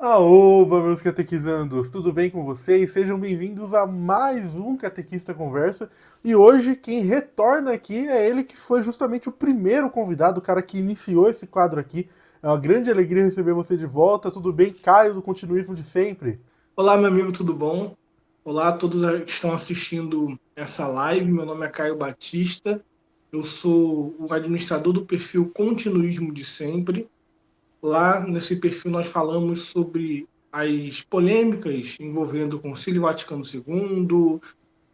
Aoba, meus catequizandos, tudo bem com vocês? Sejam bem-vindos a mais um Catequista Conversa. E hoje quem retorna aqui é ele que foi justamente o primeiro convidado, o cara que iniciou esse quadro aqui. É uma grande alegria receber você de volta. Tudo bem, Caio, do Continuismo de Sempre? Olá, meu amigo, tudo bom? Olá a todos que estão assistindo essa live. Meu nome é Caio Batista. Eu sou o administrador do perfil Continuismo de Sempre. Lá nesse perfil nós falamos sobre as polêmicas envolvendo o Concílio Vaticano II,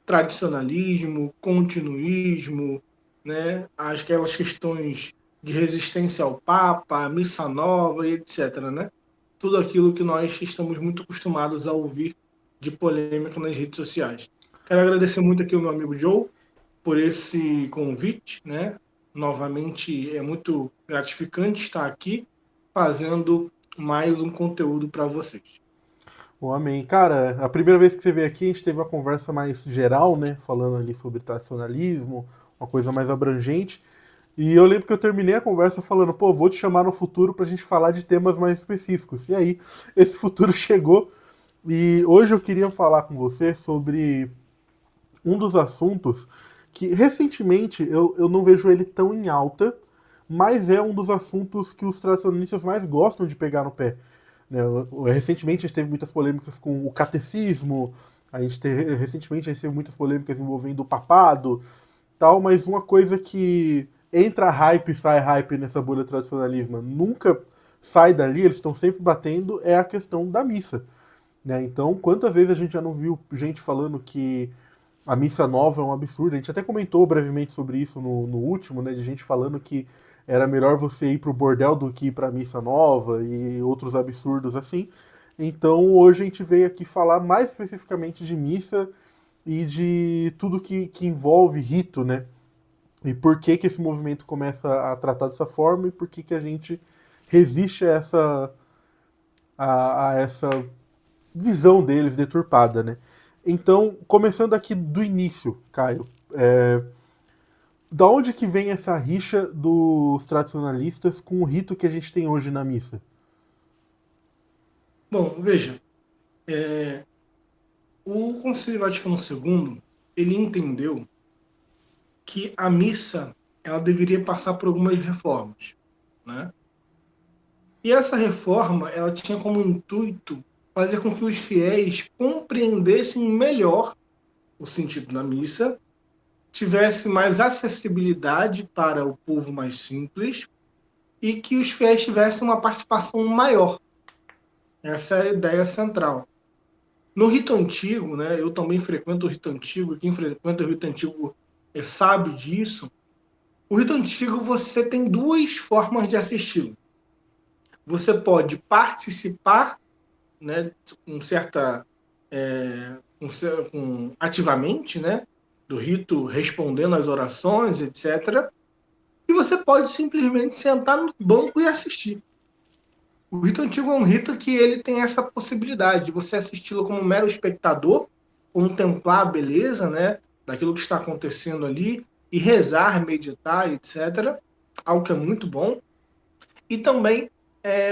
tradicionalismo, continuismo, né? Aquelas questões de resistência ao Papa, missa nova e etc, né? Tudo aquilo que nós estamos muito acostumados a ouvir de polêmica nas redes sociais. Quero agradecer muito aqui ao meu amigo Joe por esse convite, né? Novamente é muito gratificante estar aqui fazendo mais um conteúdo para vocês. Bom, amém. Cara, a primeira vez que você veio aqui, a gente teve uma conversa mais geral, né? Falando ali sobre tradicionalismo, uma coisa mais abrangente. E eu lembro que eu terminei a conversa falando, pô, vou te chamar no futuro pra gente falar de temas mais específicos. E aí, esse futuro chegou. E hoje eu queria falar com você sobre um dos assuntos que recentemente eu não vejo ele tão em alta, mas é um dos assuntos que os tradicionalistas mais gostam de pegar no pé. Né? Recentemente a gente teve muitas polêmicas com o catecismo, recentemente a gente teve muitas polêmicas envolvendo o papado, tal, mas uma coisa que entra hype e sai hype nessa bolha tradicionalismo, nunca sai dali, eles estão sempre batendo, é a questão da missa. Né? Então, quantas vezes a gente já não viu gente falando que a missa nova é um absurdo? A gente até comentou brevemente sobre isso no último, né? De gente falando que era melhor você ir pro bordel do que ir pra missa nova e outros absurdos assim. Então, hoje a gente veio aqui falar mais especificamente de missa e de tudo que envolve rito, né? E por que que esse movimento começa a tratar dessa forma e por que que a gente resiste a essa visão deles deturpada, né? Então, começando aqui do início, Caio, da onde que vem essa rixa dos tradicionalistas com o rito que a gente tem hoje na missa? Bom, veja, o Concílio Vaticano II, ele entendeu que a missa ela deveria passar por algumas reformas, né? E essa reforma ela tinha como intuito fazer com que os fiéis compreendessem melhor o sentido da missa, tivesse mais acessibilidade para o povo mais simples e que os fiéis tivessem uma participação maior. Essa era a ideia central. No rito antigo, né, eu também frequento o rito antigo, quem frequenta o rito antigo sabe disso. O rito antigo você tem duas formas de assisti-lo. Você pode participar, né, com certa ativamente, né, do rito, respondendo às orações, etc. E você pode simplesmente sentar no banco e assistir. O rito antigo é um rito que ele tem essa possibilidade de você assisti-lo como um mero espectador, contemplar a beleza, né, daquilo que está acontecendo ali e rezar, meditar, etc. Algo que é muito bom. E também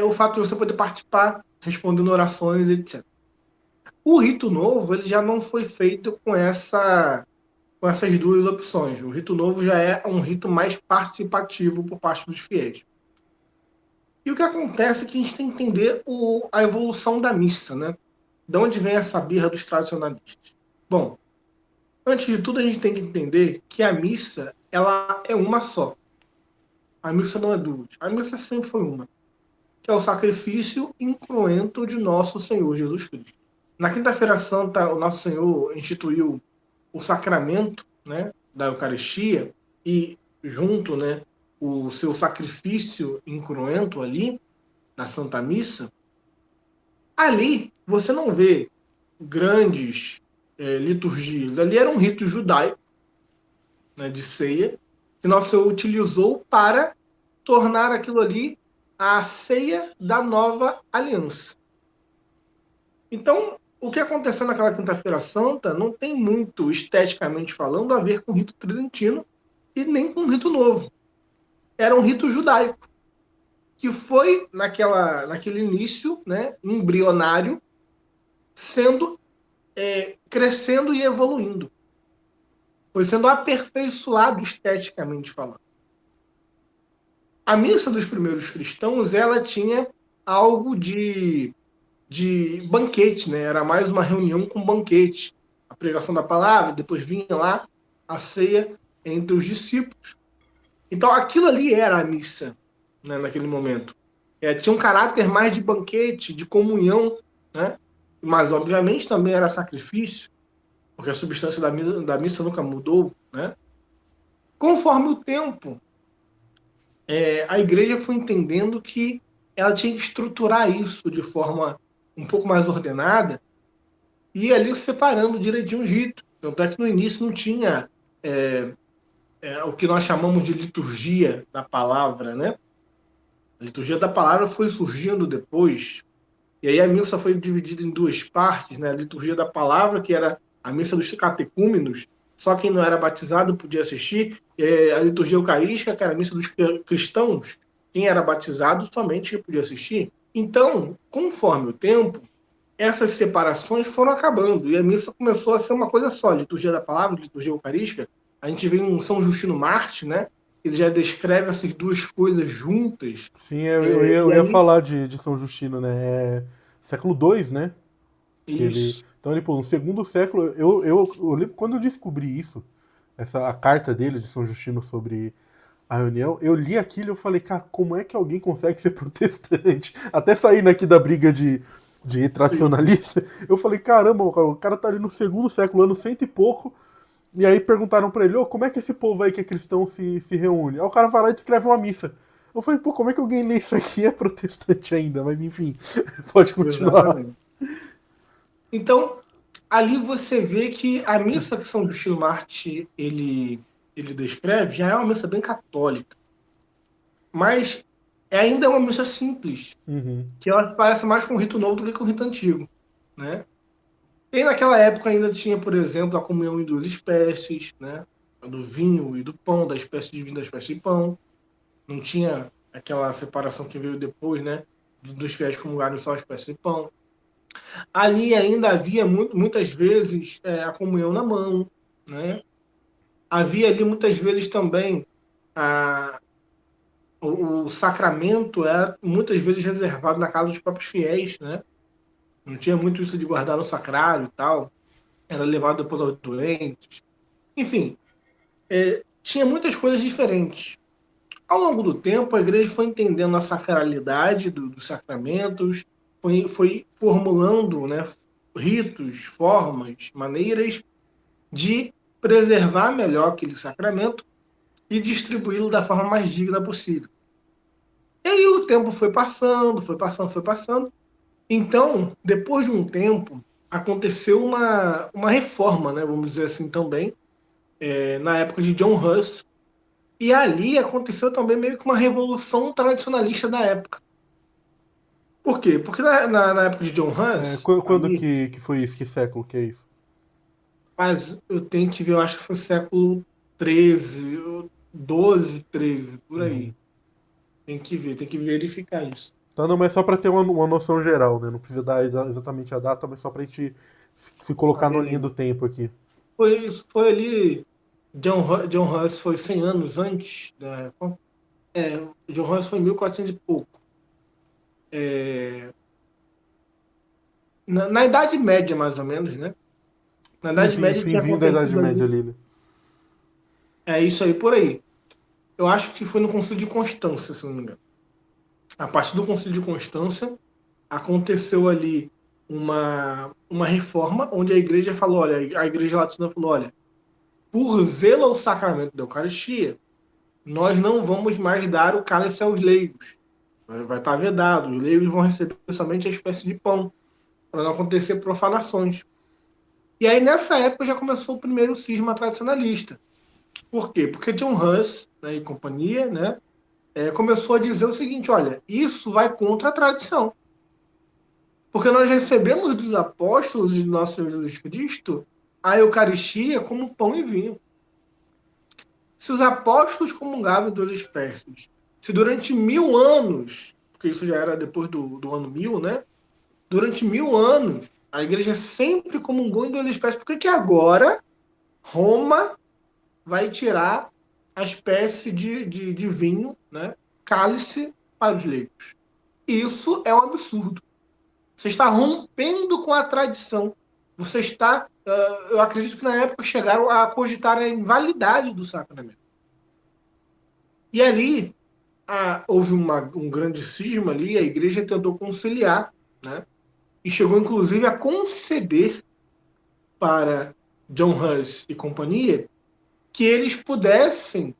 o fato de você poder participar, respondendo orações, etc. O rito novo ele já não foi feito com essas duas opções. O rito novo já é um rito mais participativo por parte dos fiéis. E o que acontece é que a gente tem que entender a evolução da missa, né? De onde vem essa birra dos tradicionalistas? Bom, antes de tudo a gente tem que entender que a missa ela é uma só. A missa não é duas. A missa sempre foi uma, que é o sacrifício incruento de nosso Senhor Jesus Cristo. Na Quinta-feira Santa, o nosso Senhor instituiu o sacramento, né, da Eucaristia e junto, né, o seu sacrifício incruento ali na Santa Missa. Ali você não vê grandes liturgias. Ali era um rito judaico, né, de ceia, que nosso Senhor utilizou para tornar aquilo ali a ceia da nova aliança. Então, o que aconteceu naquela Quinta-feira Santa não tem muito, esteticamente falando, a ver com o rito tridentino e nem com o rito novo. Era um rito judaico, que foi naquele início, né, embrionário, sendo crescendo e evoluindo. Foi sendo aperfeiçoado esteticamente falando. A missa dos primeiros cristãos, ela tinha algo de banquete, né? Era mais uma reunião com banquete. A pregação da palavra, depois vinha lá a ceia entre os discípulos. Então aquilo ali era a missa, né, naquele momento. Tinha um caráter mais de banquete, de comunhão, né? Mas obviamente também era sacrifício, porque a substância da missa nunca mudou, né? Conforme o tempo, a igreja foi entendendo que ela tinha que estruturar isso de forma um pouco mais ordenada e ali separando direitinho os ritos. Tanto é que no início não tinha o que nós chamamos de liturgia da palavra, né? A liturgia da palavra foi surgindo depois, e aí a missa foi dividida em duas partes, né? A liturgia da palavra, que era a missa dos catecúmenos, só quem não era batizado podia assistir, e a liturgia eucarística, que era a missa dos cristãos, quem era batizado somente podia assistir. Então, conforme o tempo, essas separações foram acabando, e a missa começou a ser uma coisa só, liturgia da palavra, liturgia eucarística. A gente vê em São Justino Marte, né? Ele já descreve essas duas coisas juntas, Sim, eu ia aí falar de São Justino, né? Século II, né? Que ele. isso. Então ele, pô, no segundo século, eu lembro quando eu descobri isso, a carta dele de São Justino sobre a reunião, eu li aquilo e eu falei, cara, como é que alguém consegue ser protestante? Até saindo aqui da briga de tradicionalista, eu falei, caramba, o cara tá ali no segundo século, ano cento e pouco, e aí perguntaram pra ele, ô, como é que esse povo aí que é cristão se reúne? Aí o cara vai lá e descreve uma missa. Eu falei, pô, como é que alguém lê isso aqui e é protestante ainda? Mas enfim, pode continuar. Exatamente. Então, ali você vê que a missa que São Justino Marte ele descreve já é uma missa bem católica, mas ainda é uma missa simples, Uhum. que ela parece mais com o rito novo do que com o rito antigo, né? E naquela época ainda tinha, por exemplo, a comunhão em duas espécies, né? A do vinho e do pão, da espécie de vinho e da espécie de pão. Não tinha aquela separação que veio depois, né? Dos fiéis comungarem só a espécie de pão. Ali ainda havia muitas vezes a comunhão na mão, né? Havia ali muitas vezes também a, o sacramento era muitas vezes reservado na casa dos próprios fiéis, né? Não tinha muito isso de guardar no sacrário e tal, era levado depois aos doentes. Enfim, tinha muitas coisas diferentes. Ao longo do tempo, a igreja foi entendendo a sacralidade dos sacramentos, foi formulando, né, ritos, formas, maneiras de preservar melhor aquele sacramento e distribuí-lo da forma mais digna possível. E aí o tempo foi passando, foi passando, foi passando. Então, depois de um tempo, aconteceu uma reforma, né, vamos dizer assim também, na época de John Huss. E ali aconteceu também meio que uma revolução tradicionalista da época. Por quê? Porque na época de John É, Huss, quando ali, que foi isso? Que século que é isso? mas eu tenho que ver, eu acho que foi século XIII, 12, 13, por Uhum. aí. Tem que ver, tem que verificar isso. Tá, não, mas só pra ter uma noção geral, né? Não precisa dar exatamente a data, mas só pra gente se Ah, colocar na linha beleza. do tempo aqui. Foi ali. John Huss foi 100 anos antes da. John Huss foi em 1400 e pouco. É, na Idade Média, mais ou menos, né? Na Idade Finzinho, Média tinha finzinho da Idade acontecido Média ali. ali, né? É isso aí, por aí. Eu acho que foi no Concílio de Constância, se não me engano. A partir do Concílio de Constância, aconteceu ali uma reforma onde a igreja falou: olha, a igreja latina falou: olha, por zelo ao sacramento da Eucaristia, nós não vamos mais dar o cálice aos leigos. Vai estar vedado. Os leigos vão receber somente a espécie de pão, para não acontecer profanações. E aí, nessa época, já começou o primeiro cisma tradicionalista. Por quê? Porque John Huss, né, e companhia, né, começou a dizer o seguinte: olha, isso vai contra a tradição. Porque nós recebemos dos apóstolos de nosso Senhor Jesus Cristo a Eucaristia como pão e vinho. Se os apóstolos comungavam em duas espécies, se durante 1000 anos porque isso já era depois do ano 1000, né? Durante 1000 anos, a igreja sempre comungou em duas espécies. Por que que agora Roma vai tirar a espécie de vinho, né? Cálice para os leigos? Isso é um absurdo. Você está rompendo com a tradição. Você está. Eu acredito que na época chegaram a cogitar a invalidade do sacramento. E ali houve um grande cisma ali, a igreja tentou conciliar, né? E chegou inclusive a conceder para John Hus e companhia que eles pudessem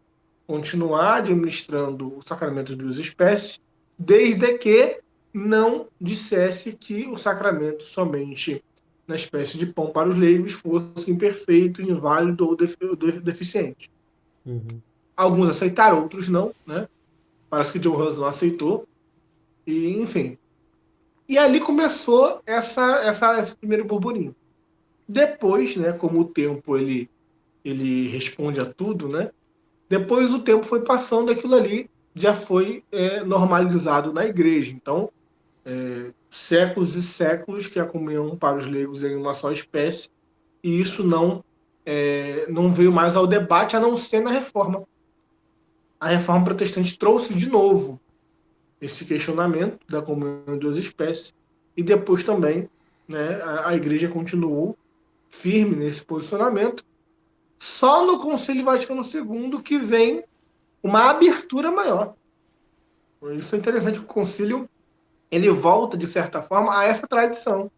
continuar administrando o sacramento de duas espécies, desde que não dissesse que o sacramento somente na espécie de pão para os leigos fosse imperfeito, inválido ou deficiente. Uhum. Alguns aceitaram, outros não, né? Parece que John Hus não aceitou. E, enfim. E ali começou esse primeiro burburinho. Depois, né, como o tempo ele responde a tudo, né? Depois o tempo foi passando, aquilo ali já foi normalizado na igreja. Então, séculos e séculos que a comunhão para os leigos é em uma só espécie, e isso não veio mais ao debate, a não ser na reforma. A reforma protestante trouxe de novo esse questionamento da comunhão em duas espécies, e depois também, né, a igreja continuou firme nesse posicionamento. Só no Concílio Vaticano II que vem uma abertura maior. Isso é interessante, o concílio ele volta, de certa forma, a essa tradição.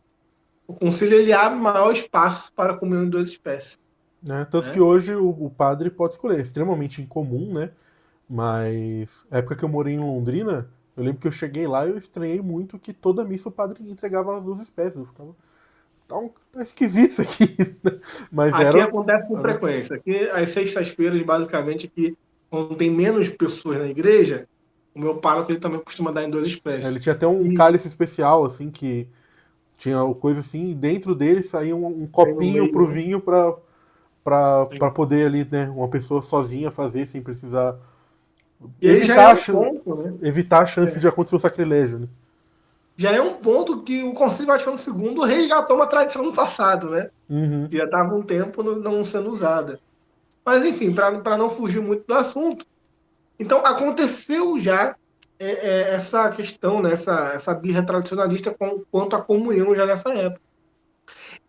O concílio ele abre maior espaço para a comunhão em duas espécies. Né? Tanto que Né? hoje o padre pode escolher. É extremamente incomum, né? Mas na época que eu morei em Londrina, eu lembro que eu cheguei lá e eu estranhei muito que toda missa o padre entregava as duas espécies. Eu ficava, tá esquisito isso aqui. Né? Mas Aqui era. acontece com frequência. Aqui, às sextas-feiras, basicamente, aqui, quando tem menos pessoas na igreja, o meu pároco ele também costuma dar em duas Ele espécies. tinha até um E cálice especial, assim, que tinha coisa assim, e dentro dele saía um tem no copinho meio, pro né? vinho pra Tem. poder ali, né, uma pessoa sozinha fazer, sem precisar E aí já é evitar, um ponto, né? evitar a chance É. de acontecer o sacrilégio, né? Já é um ponto que o Concílio Vaticano II resgatou uma tradição do passado, né? Uhum. Que já estava um tempo não sendo usada. Mas, enfim, para não fugir muito do assunto, então aconteceu já essa questão, né, essa birra tradicionalista quanto à comunhão já nessa época.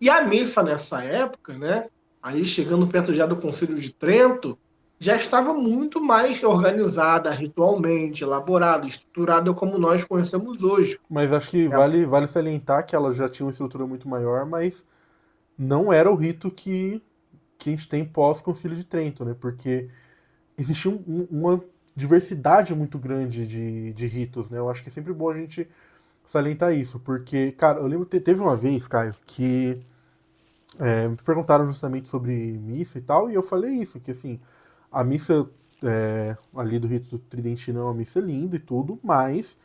E a missa nessa época, né, aí chegando perto já do Concílio de Trento, já estava muito mais organizada ritualmente, elaborada, estruturada como nós conhecemos hoje. Mas acho que vale salientar que ela já tinha uma estrutura muito maior, mas não era o rito que a gente tem pós-Concílio de Trento, né? Porque existia uma diversidade muito grande de ritos, né? Eu acho que é sempre bom a gente salientar isso, porque, cara, eu lembro que teve uma vez, Caio, que me perguntaram justamente sobre missa e tal, e eu falei isso, que assim, a missa ali do rito tridentino é uma missa linda e tudo, mas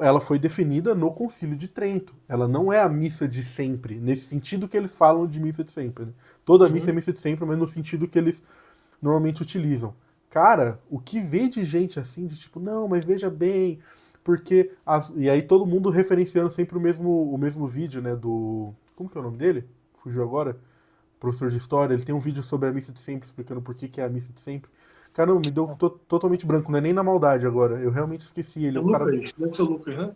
ela foi definida no Concílio de Trento. Ela não é a missa de sempre, nesse sentido que eles falam de missa de sempre. Né? Toda missa é Uhum. missa de sempre, mas no sentido que eles normalmente utilizam. Cara, o que vê de gente assim, de tipo, não, mas veja bem, porque. E aí todo mundo referenciando sempre o mesmo vídeo, né? Do. Como que é o nome dele? Fugiu agora? Professor de história. Ele tem um vídeo sobre a missa de sempre, explicando por que, que é a missa de sempre. Caramba, me deu totalmente branco, não é nem na maldade agora. Eu realmente esqueci. Ele É é um cara. Lucas, deve ser o Lucas, né?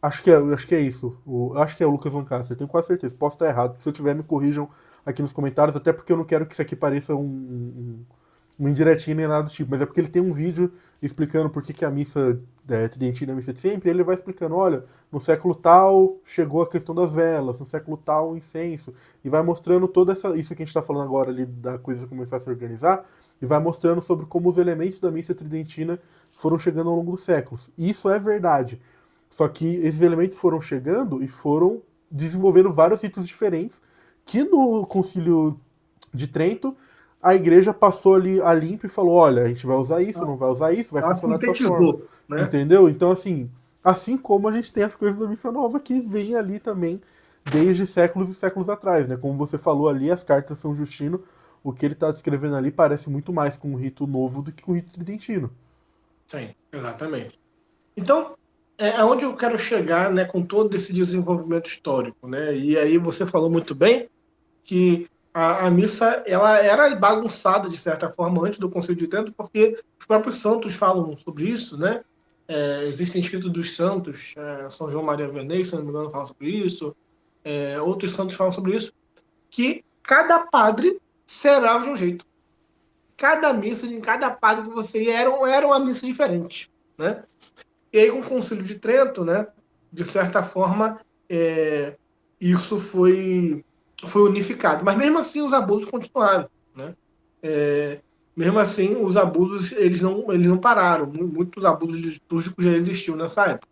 Acho que é isso. Acho que é o Lucas Lancaster, tenho quase certeza. Posso estar errado. Se eu tiver, me corrijam aqui nos comentários, até porque eu não quero que isso aqui pareça uma indiretinha nem nada do tipo, mas é porque ele tem um vídeo explicando por que a missa tridentina é a missa de sempre, e ele vai explicando, olha, no século tal chegou a questão das velas, no século tal o incenso, e vai mostrando isso que a gente está falando agora ali, da coisa começar a se organizar, e vai mostrando sobre como os elementos da missa tridentina foram chegando ao longo dos séculos. E isso é verdade. Só que esses elementos foram chegando e foram desenvolvendo vários ritos diferentes, que no Concílio de Trento a igreja passou ali a limpo e falou: olha, a gente vai usar isso, não vai usar isso, vai Ela funcionar dessa forma. sintetizou, né? Entendeu? Então, assim como a gente tem as coisas da Missa Nova que vem ali também desde séculos e séculos atrás, né? Como você falou ali, as cartas de São Justino, o que ele está descrevendo ali parece muito mais com um rito novo do que com o rito tridentino. Sim, exatamente. Então, é onde eu quero chegar, né, com todo esse desenvolvimento histórico, né? E aí você falou muito bem que a missa ela era bagunçada de certa forma antes do Concílio de Trento, porque os próprios santos falam sobre isso, né? Existem escritos dos santos, São João Maria Vianney, se não me engano, fala sobre isso, outros santos falam sobre isso, que cada padre serava de um jeito. Cada missa, em cada padre que você ia, era uma missa diferente, né? E aí, com o Concílio de Trento, né, de certa forma, isso foi unificado. Mas mesmo assim, os abusos continuaram. Né? É, mesmo assim, os abusos eles não pararam. Muitos abusos litúrgicos já existiam nessa época.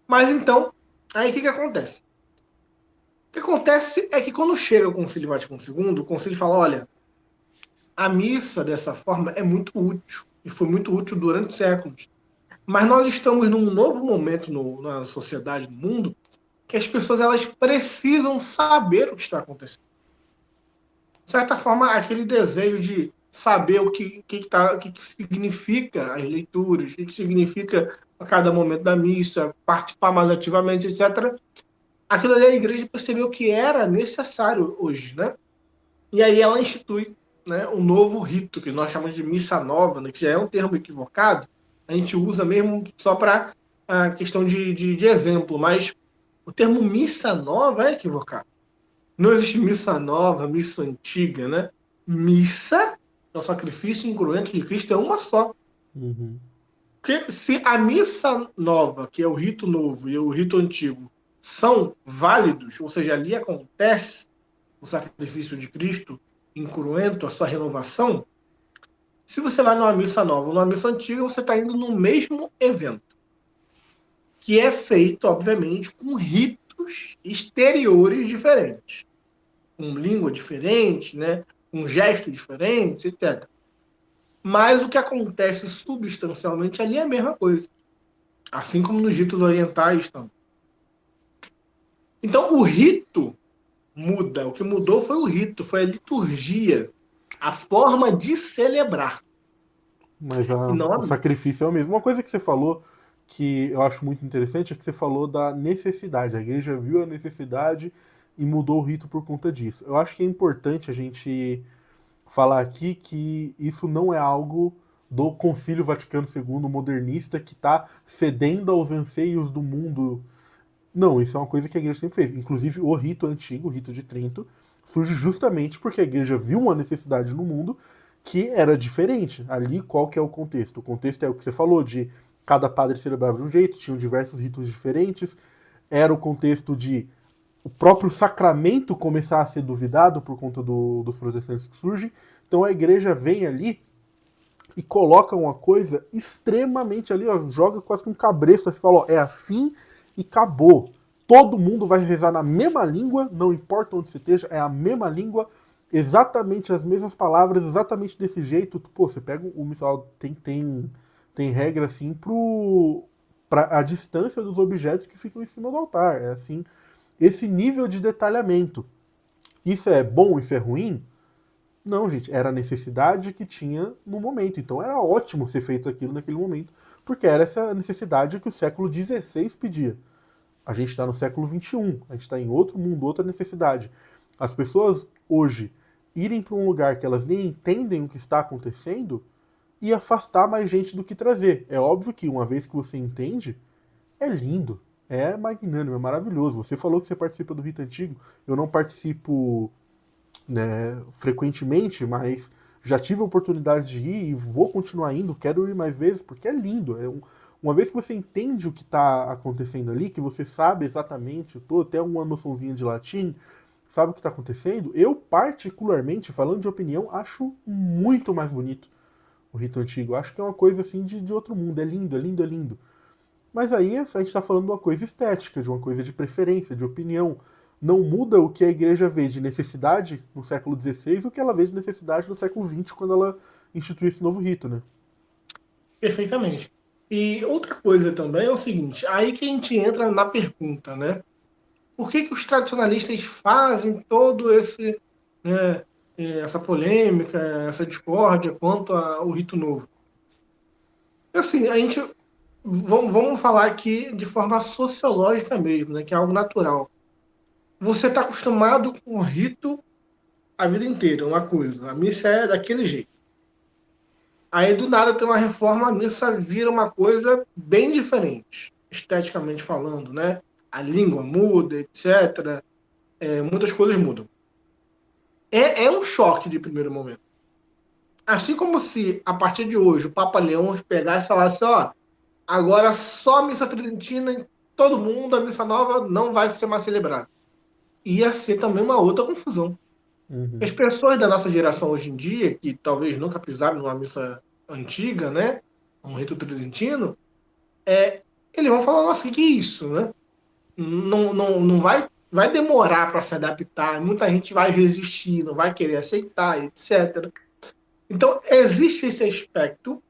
Mas então, aí o que acontece? O que acontece é que quando chega o Concílio Vaticano II, o Concílio fala: olha, a missa dessa forma é muito útil, e foi muito útil durante séculos. Mas nós estamos num novo momento na sociedade, no mundo, que as pessoas elas precisam saber o que está acontecendo. De certa forma, aquele desejo de saber o que significa as leituras, o que significa a cada momento da missa, participar mais ativamente, etc. Aquilo ali a igreja percebeu que era necessário hoje, né? E aí ela institui, né, um novo rito, que nós chamamos de missa nova, né, que já é um termo equivocado, a gente usa mesmo só para a questão de exemplo, mas o termo missa nova é equivocado. Não existe missa nova, missa antiga, né? Missa, é o sacrifício incruento de Cristo, é uma só. Uhum. Porque se a missa nova, que é o rito novo, e o rito antigo são válidos, ou seja, ali acontece o sacrifício de Cristo incruento, a sua renovação, se você vai numa missa nova ou numa missa antiga, você está indo no mesmo evento, que é feito, obviamente, com ritos exteriores diferentes, com língua diferente, né? Com gesto diferente, etc. Mas o que acontece substancialmente ali é a mesma coisa, assim como nos ritos orientais também. Então, o rito muda. O que mudou foi o rito, foi a liturgia, a forma de celebrar, Mas e não a o missa. sacrifício é o mesmo. Uma coisa que você falou que eu acho muito interessante é que você falou da necessidade. A igreja viu a necessidade e mudou o rito por conta disso. Eu acho que é importante a gente falar aqui que isso não é algo do Concílio Vaticano II modernista que está cedendo aos anseios do mundo. Não, isso é uma coisa que a igreja sempre fez. Inclusive, o rito antigo, o rito de Trento, surge justamente porque a igreja viu uma necessidade no mundo que era diferente. Ali, qual que é o contexto? O contexto é o que você falou, de cada padre celebrava de um jeito, tinham diversos ritos diferentes. Era o contexto de o próprio sacramento começar a ser duvidado por conta dos protestantes que surgem. Então a igreja vem ali e coloca uma coisa extremamente ali, ó, joga quase que um cabresto, assim, fala, ó, é assim e acabou. Todo mundo vai rezar na mesma língua, não importa onde você esteja, é a mesma língua, exatamente as mesmas palavras, exatamente desse jeito. Pô, você pega o missal, tem regra assim pra a distância dos objetos que ficam em cima do altar. É assim, esse nível de detalhamento. Isso é bom, isso é ruim? Não, gente, era a necessidade que tinha no momento. Então era ótimo ser feito aquilo naquele momento, porque era essa necessidade que o século XVI pedia. A gente está no século XXI, a gente está em outro mundo, outra necessidade. As pessoas hoje irem para um lugar que elas nem entendem o que está acontecendo e afastar mais gente do que trazer. É óbvio que uma vez que você entende, é lindo, é magnânimo, é maravilhoso. Você falou que você participa do Rito Antigo, eu não participo, né, frequentemente, mas já tive a oportunidade de ir e vou continuar indo, quero ir mais vezes, porque é lindo. Uma vez que você entende o que está acontecendo ali, que você sabe exatamente, até uma noçãozinha de latim, sabe o que está acontecendo, eu particularmente, falando de opinião, acho muito mais bonito o rito antigo. Acho que é uma coisa assim de outro mundo, é lindo, é lindo, é lindo. Mas aí a gente está falando de uma coisa estética, de uma coisa de preferência, de opinião. Não muda o que a igreja vê de necessidade no século XVI, o que ela vê de necessidade no século XX, quando ela institui esse novo rito, né? Perfeitamente. E outra coisa também é o seguinte, aí que a gente entra na pergunta, né? Por que os tradicionalistas fazem todo né, essa polêmica, essa discórdia quanto ao rito novo? Assim, a gente vamos falar aqui de forma sociológica mesmo, né, que é algo natural. Você está acostumado com o rito a vida inteira, uma coisa. A missa é daquele jeito. Aí do nada tem uma reforma, a missa vira uma coisa bem diferente, esteticamente falando, né? A língua muda, etc. Muitas coisas mudam. É um choque de primeiro momento. Assim como se, a partir de hoje, o Papa Leão pegasse e falasse, ó, agora só a missa tridentina em todo mundo, a missa nova não vai ser mais celebrada. Ia ser também uma outra confusão. As Uhum. pessoas da nossa geração hoje em dia, que talvez nunca pisaram numa missa antiga, né? Um rito tridentino, eles vão falar, nossa, que é isso, né? Não vai demorar para se adaptar, muita gente vai resistir, não vai querer aceitar, etc. Então, existe esse aspecto,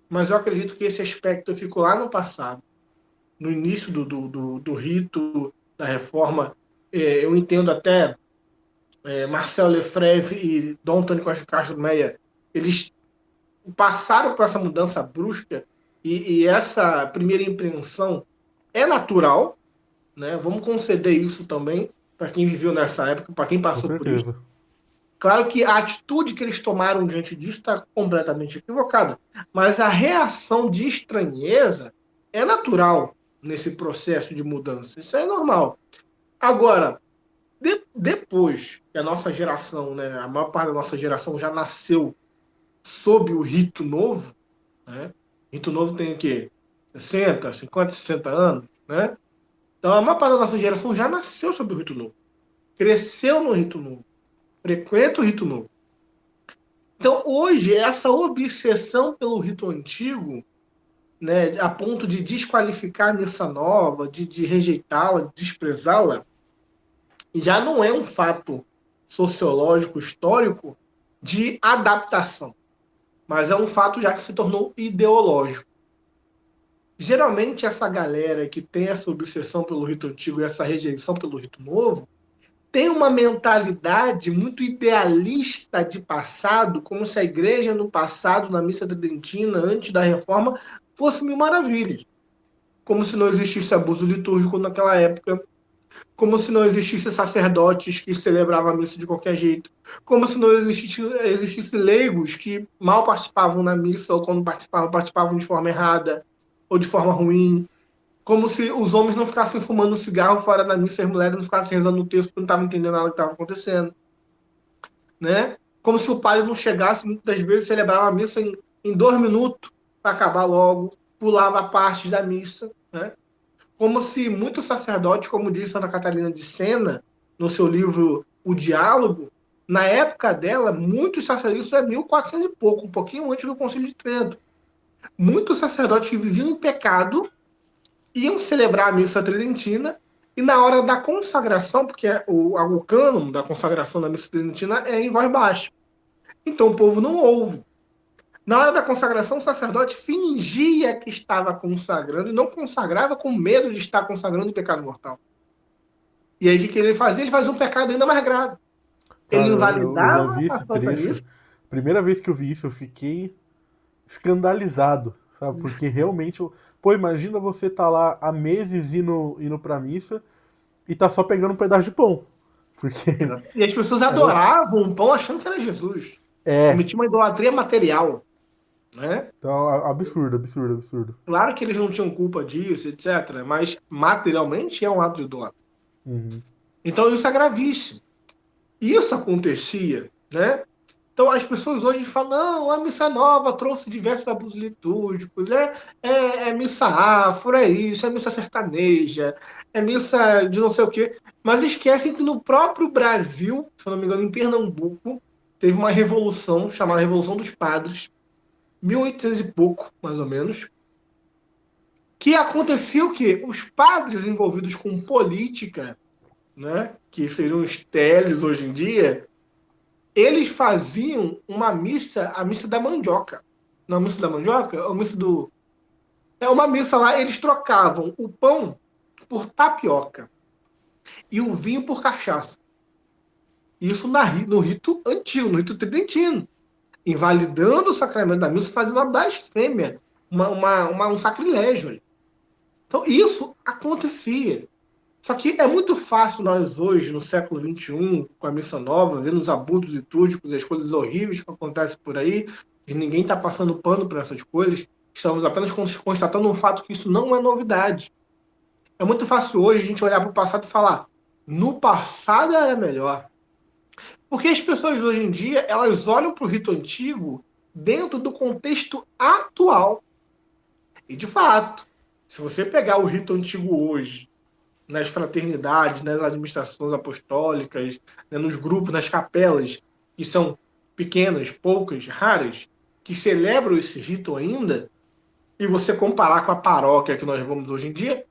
mas eu acredito que esse aspecto ficou lá no passado, no início do rito, da reforma. Eu entendo até Marcel Lefebvre e Dom Antônio Costa Castro Meia, eles passaram por essa mudança brusca e essa primeira impressão é natural, né? Vamos conceder isso também para quem viveu nessa época, para quem Com passou por isso. certeza. Claro que a atitude que eles tomaram diante disso está completamente equivocada, mas a reação de estranheza é natural nesse processo de mudança. Isso é normal. Agora, depois que a nossa geração, né, a maior parte da nossa geração já nasceu sob o rito novo, né? Rito novo tem o quê? 60, 50, 60 anos, né? Então a maior parte da nossa geração já nasceu sob o rito novo, cresceu no rito novo, frequenta o rito novo. Então hoje essa obsessão pelo rito antigo, né, a ponto de desqualificar a missa nova, de rejeitá-la, de desprezá-la, já não é um fato sociológico, histórico de adaptação, mas é um fato já que se tornou ideológico. Geralmente essa galera que tem essa obsessão pelo rito antigo e essa rejeição pelo rito novo tem uma mentalidade muito idealista de passado, como se a igreja no passado, na missa tridentina, antes da reforma, fosse mil maravilhas. Como se não existisse abuso litúrgico naquela época, como se não existisse sacerdotes que celebravam a missa de qualquer jeito, como se não existisse leigos que mal participavam na missa, ou quando participavam, participavam de forma errada ou de forma ruim, como se os homens não ficassem fumando cigarro fora da missa e as mulheres não ficassem rezando o texto porque não estavam entendendo nada que estava acontecendo, né? Como se o padre não chegasse, muitas vezes celebrava a missa em 2 minutos para acabar logo, pulava partes da missa, né? Como se muitos sacerdotes, como diz Santa Catarina de Sena, no seu livro O Diálogo, na época dela, muitos sacerdotes, isso é 1400 e pouco, um pouquinho antes do Concílio de Trento, muitos sacerdotes que viviam em pecado iam celebrar a missa tridentina e na hora da consagração, porque o cânon da consagração da missa tridentina é em voz baixa. Então o povo não ouve. Na hora da consagração, o sacerdote fingia que estava consagrando e não consagrava com medo de estar consagrando o pecado mortal. E aí o que ele fazia? Ele fazia um pecado ainda mais grave. Ele Cara, eu já invalidava vi a esse Santa trecho. Missa. Primeira vez que eu vi isso, eu fiquei escandalizado, sabe? Porque realmente, pô, imagina você tá lá há meses indo pra missa e tá só pegando um pedaço de pão. Porque E as pessoas era, adoravam o pão achando que era Jesus. é, Cometiam uma idolatria material. Né? então, absurdo, absurdo, absurdo. Claro que eles não tinham culpa disso, etc. Mas materialmente é um ato de idolatria. Uhum. Então isso é gravíssimo. Isso acontecia, né? Então as pessoas hoje falam, não, a missa nova trouxe diversos abusos litúrgicos, é missa afro, é isso, é missa sertaneja, é missa de não sei o quê. Mas esquecem que no próprio Brasil, se eu não me engano, em Pernambuco, teve uma revolução chamada Revolução dos Padres, 1800 e pouco, mais ou menos, que acontecia o quê? Os padres envolvidos com política, né, que seriam os teles hoje em dia, eles faziam uma missa, a missa da mandioca. Não, a missa da mandioca? A missa do... É uma missa lá, eles trocavam o pão por tapioca e o vinho por cachaça. Isso no rito antigo, no rito tridentino. Invalidando o sacramento da missa, fazendo uma blasfêmia um sacrilégio ali. Então, isso acontecia. Só que é muito fácil nós hoje, no século XXI, com a missa nova, vendo os abusos litúrgicos e as coisas horríveis que acontecem por aí, e ninguém está passando pano para essas coisas, estamos apenas constatando um fato que isso não é novidade. É muito fácil hoje a gente olhar para o passado e falar, no passado era melhor. Porque as pessoas hoje em dia, elas olham para o rito antigo dentro do contexto atual. E, de fato, se você pegar o rito antigo hoje, nas fraternidades, nas administrações apostólicas, né, nos grupos, nas capelas, que são pequenas, poucas, raras, que celebram esse rito ainda, e você comparar com a paróquia que nós vamos hoje em dia,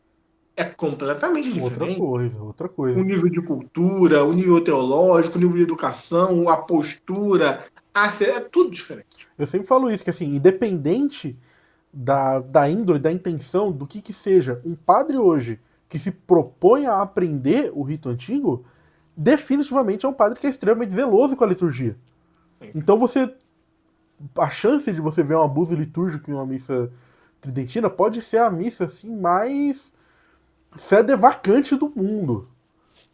é completamente Outra diferente. coisa, outra O coisa. nível de cultura, o nível teológico, o nível de educação, a postura, é tudo diferente. Eu sempre falo isso, que assim, independente da índole, da intenção, do que seja, um padre hoje que se propõe a aprender o rito antigo, definitivamente é um padre que é extremamente zeloso com a liturgia. Sim. Então a chance de você ver um abuso litúrgico em uma missa tridentina pode ser a missa assim mais sedevacante do mundo.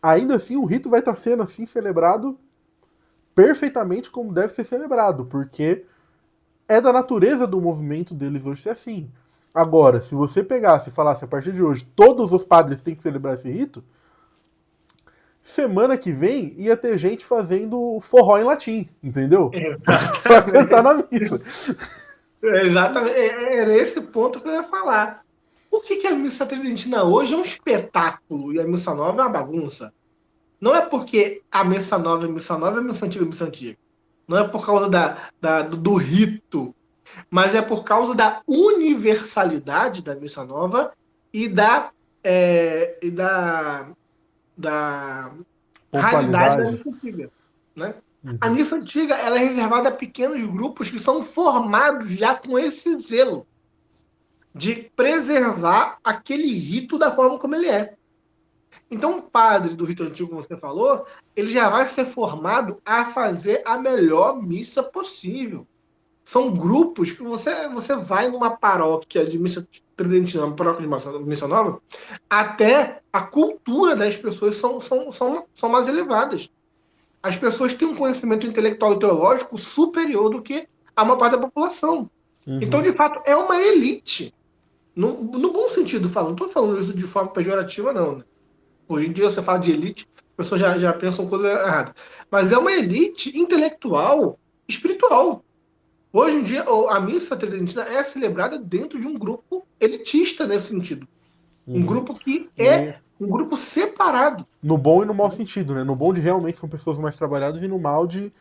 Ainda assim, o rito vai estar sendo assim celebrado perfeitamente como deve ser celebrado, porque é da natureza do movimento deles hoje ser assim. Agora, se você pegasse e falasse a partir de hoje, todos os padres têm que celebrar esse rito, semana que vem ia ter gente fazendo forró em latim, entendeu? Pra cantar na missa. Exatamente. Era esse ponto que eu ia falar. Por que a missa tridentina hoje é um espetáculo e a missa nova é uma bagunça? Não é porque a missa nova é missa nova, a missa antiga é missa antiga. Não é por causa do rito, mas é por causa da universalidade da missa nova e da raridade da Pontualidade. missa antiga. Né? A Uhum. missa antiga ela é reservada a pequenos grupos que são formados já com esse zelo de preservar aquele rito da forma como ele é. Então, o padre do rito antigo, como você falou, ele já vai ser formado a fazer a melhor missa possível. São grupos que você vai numa paróquia de missa tridentina, uma paróquia de missa nova, até a cultura das pessoas são mais elevadas. As pessoas têm um conhecimento intelectual e teológico superior do que a maior parte da população. Então, Uhum. de fato, é uma elite. No bom sentido falando, não estou falando isso de forma pejorativa, não. Né? Hoje em dia você fala de elite, as pessoas já pensam coisa errada. Mas é uma elite intelectual, espiritual. Hoje em dia, a missa tridentina é celebrada dentro de um grupo elitista nesse sentido. Um Uhum. grupo que é No, um grupo separado. no bom e no mau sentido, né? No bom de realmente são pessoas mais trabalhadas e no mal de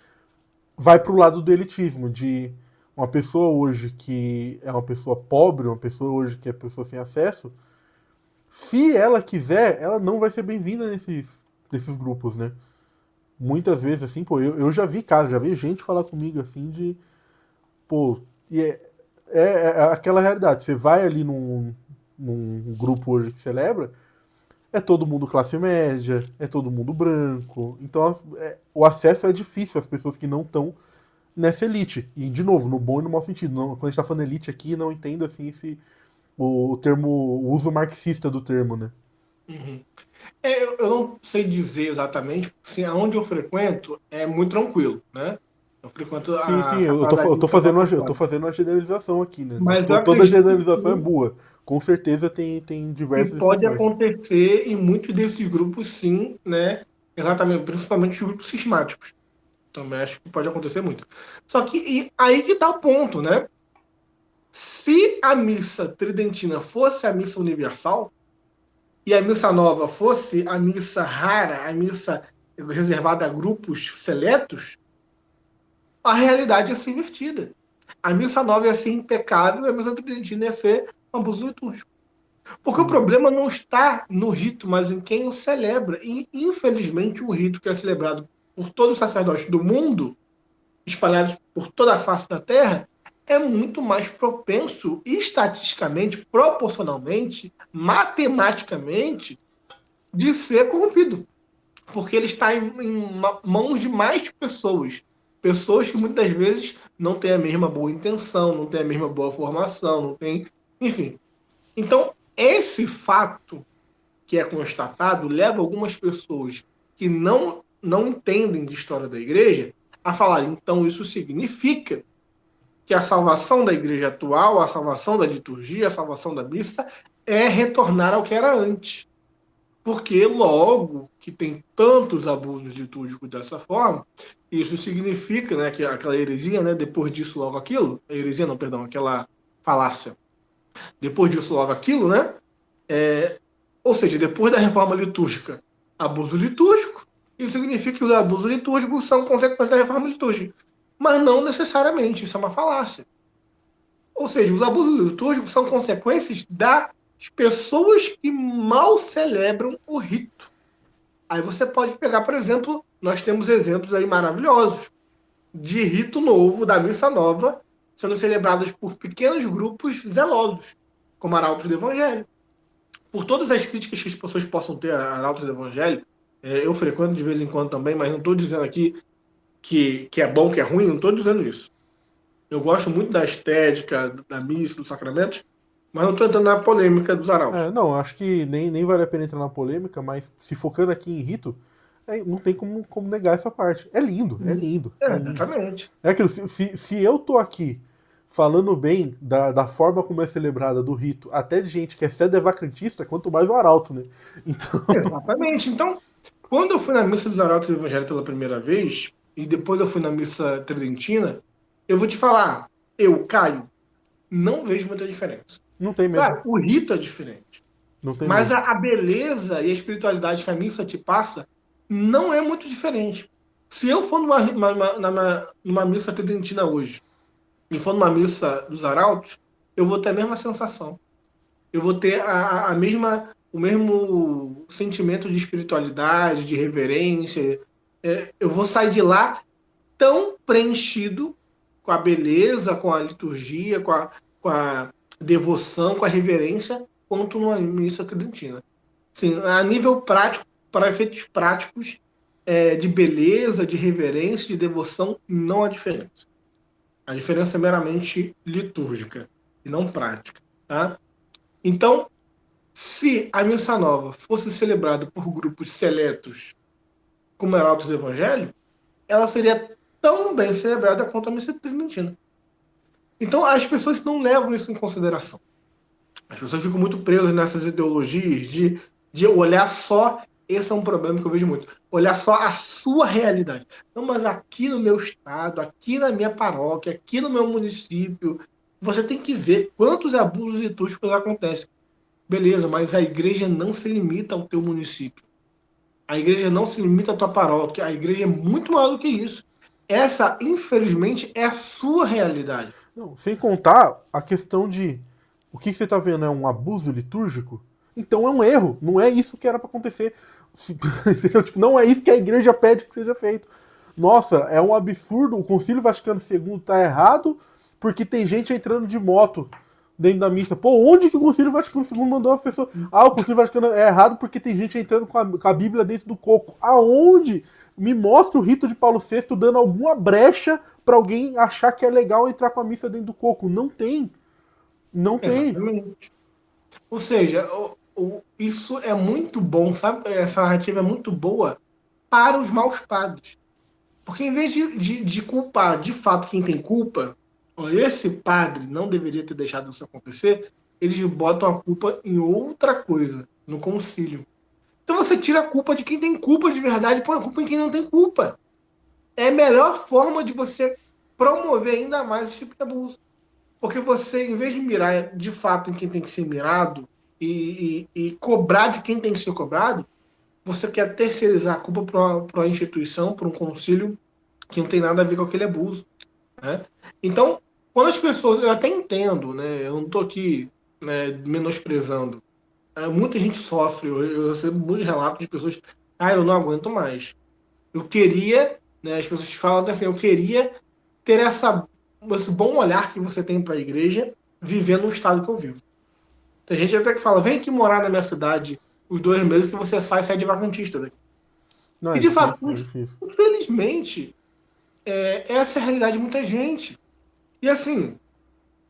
vai pro lado do elitismo, de uma pessoa hoje que é uma pessoa pobre, uma pessoa hoje que é pessoa sem acesso, se ela quiser, ela não vai ser bem-vinda nesses grupos, né? Muitas vezes, assim, pô, eu já vi cara, já vi gente falar comigo assim de, pô, e é aquela realidade, você vai ali num grupo hoje que celebra, é todo mundo classe média, é todo mundo branco, então o acesso é difícil às pessoas que não estão nessa elite. E, de novo, no bom e no mau sentido. Não, quando a gente tá falando elite aqui, não entendo assim o termo, o uso marxista do termo, né? Uhum. Eu não sei dizer exatamente, assim, aonde eu frequento é muito tranquilo, né? Eu frequento Sim, sim, a Faculdade de Missões eu tô Apostólicas. fazendo uma generalização aqui, né? Mas eu Toda acredito generalização é que boa. Com certeza tem e diversas pode exceções. acontecer em muitos desses grupos, sim, né? Exatamente, principalmente os grupos cismáticos. Também acho que pode acontecer muito. Só que aí que tá o ponto, né? Se a missa tridentina fosse a missa universal e a missa nova fosse a missa rara, a missa reservada a grupos seletos, a realidade ia ser invertida. A missa nova ia ser impecável e a missa tridentina ia ser um abuso litúrgico. Porque o Sim. problema não está no rito, mas em quem o celebra. E, infelizmente, o rito que é celebrado por todos os sacerdotes do mundo, espalhados por toda a face da terra, é muito mais propenso, estatisticamente, proporcionalmente, matematicamente, de ser corrompido. Porque ele está em mãos de mais pessoas. pessoas que muitas das vezes não têm a mesma boa intenção, não têm a mesma boa formação, não têm. Enfim. Então, esse fato que é constatado leva algumas pessoas que não entendem de história da igreja a falar, então isso significa que a salvação da igreja atual, a salvação da liturgia, a salvação da missa é retornar ao que era antes. Porque logo que tem tantos abusos litúrgicos dessa forma, isso significa, né, que aquela heresia, né, depois disso logo aquilo, heresia não, perdão, aquela falácia, depois disso logo aquilo, né, ou seja, depois da reforma litúrgica, abuso litúrgico, isso significa que os abusos litúrgicos são consequência da reforma litúrgica. Mas não necessariamente, isso é uma falácia. Ou seja, os abusos litúrgicos são consequências das pessoas que mal celebram o rito. Aí você pode pegar, por exemplo, nós temos exemplos aí maravilhosos de rito novo, da missa nova, sendo celebrados por pequenos grupos zelosos, como arautos do evangelho. Por todas as críticas que as pessoas possam ter a arautos do evangelho, eu frequento de vez em quando também, mas não estou dizendo aqui que é bom, que é ruim, não estou dizendo isso. Eu gosto muito da estética, da missa, dos sacramentos, mas não estou entrando na polêmica dos arautos. Não, acho que nem vale a pena entrar na polêmica, mas se focando aqui em rito, não tem como negar essa parte. É lindo, é lindo, é lindo. Exatamente. É aquilo, se eu tô aqui falando bem da forma como é celebrada, do rito, até de gente que é sedevacantista, quanto mais o arauto, né? Então, Exatamente. Então, quando eu fui na missa dos arautos do evangelho pela primeira vez, e depois eu fui na missa tridentina, eu vou te falar, eu, Caio, não vejo muita diferença. não tem mesmo. Claro, o rito é diferente. Não tem Mas mesmo. a beleza e a espiritualidade que a missa te passa não é muito diferente. Se eu for numa missa tridentina hoje e for numa missa dos arautos, eu vou ter a mesma sensação. Eu vou ter a mesma, o mesmo sentimento de espiritualidade, de reverência. Eu vou sair de lá tão preenchido com a beleza, com a liturgia, com a devoção, com a reverência, quanto numa missa tridentina. Sim, a nível prático, para efeitos práticos, de beleza, de reverência, de devoção, não há diferença. A diferença é meramente litúrgica e não prática. Tá? Então, se a missa nova fosse celebrada por grupos seletos, como heraldos do evangelho, ela seria tão bem celebrada quanto a missa tridentina. Então, as pessoas não levam isso em consideração. As pessoas ficam muito presas nessas ideologias de olhar só. Esse é um problema que eu vejo muito. Olhar só a sua realidade. Não, mas aqui no meu estado, aqui na minha paróquia, aqui no meu município, você tem que ver quantos abusos litúrgicos acontecem. Beleza, mas a igreja não se limita ao teu município. A igreja não se limita à tua paróquia. A igreja é muito maior do que isso. Essa, infelizmente, é a sua realidade. Não, sem contar a questão de o que você está vendo é um abuso litúrgico, então é um erro. Não é isso que era para acontecer. Tipo, não é isso que a igreja pede que seja feito. Nossa, é um absurdo. O Concílio Vaticano II está errado porque tem gente entrando de moto dentro da missa. Pô, onde que o Concílio Vaticano II mandou a pessoa? Ah, o Concílio Vaticano é errado porque tem gente entrando com a Bíblia dentro do coco. Aonde? Me mostra o rito de Paulo VI dando alguma brecha para alguém achar que é legal entrar com a missa dentro do coco. Não tem. Não tem. Exatamente. Ou seja, isso é muito bom, sabe? Essa narrativa é muito boa para os maus padres. Porque em vez de culpar de fato quem tem culpa, esse padre não deveria ter deixado isso acontecer, eles botam a culpa em outra coisa, no concílio. Então você tira a culpa de quem tem culpa de verdade e põe a culpa em quem não tem culpa. É a melhor forma de você promover ainda mais esse tipo de abuso. Porque você, em vez de mirar de fato em quem tem que ser mirado e cobrar de quem tem que ser cobrado, você quer terceirizar a culpa para uma instituição, para um concílio que não tem nada a ver com aquele abuso. Né? Então, quando as pessoas. Eu até entendo, né? Eu não estou aqui, né, menosprezando. Muita gente sofre. Eu recebo muitos relatos de pessoas. Ah, eu não aguento mais. Eu queria. Né, as pessoas falam assim: eu queria ter esse bom olhar que você tem para a igreja, vivendo no estado que eu vivo. Tem gente até que fala: vem aqui morar na minha cidade os 2 meses que você sai de vacantista daqui. Não, E é de fato, difícil, é difícil. infelizmente, essa é a realidade de muita gente. E assim,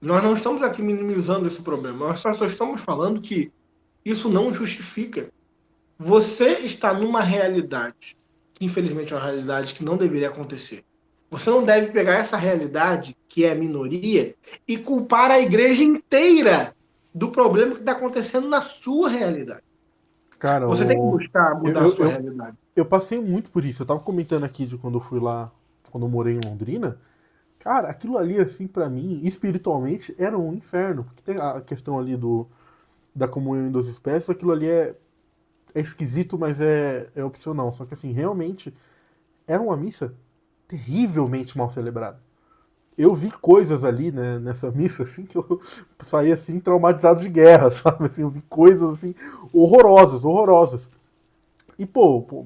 nós não estamos aqui minimizando esse problema, nós só estamos falando que isso não justifica. Você está numa realidade, que infelizmente é uma realidade que não deveria acontecer. Você não deve pegar essa realidade, que é a minoria, e culpar a igreja inteira do problema que está acontecendo na sua realidade. Cara, Você tem que buscar eu, mudar a eu, sua eu, realidade. eu passei muito por isso. Eu tava comentando aqui de quando eu fui lá, quando eu morei em Londrina. Cara, aquilo ali, assim, pra mim, espiritualmente, era um inferno. Porque tem a questão ali da comunhão em duas espécies, aquilo ali é esquisito, mas é opcional. Só que, assim, realmente, era uma missa terrivelmente mal celebrada. Eu vi coisas ali, né, nessa missa, assim, que eu saí, assim, traumatizado de guerra, sabe? Assim, eu vi coisas, assim, horrorosas, horrorosas. E, pô,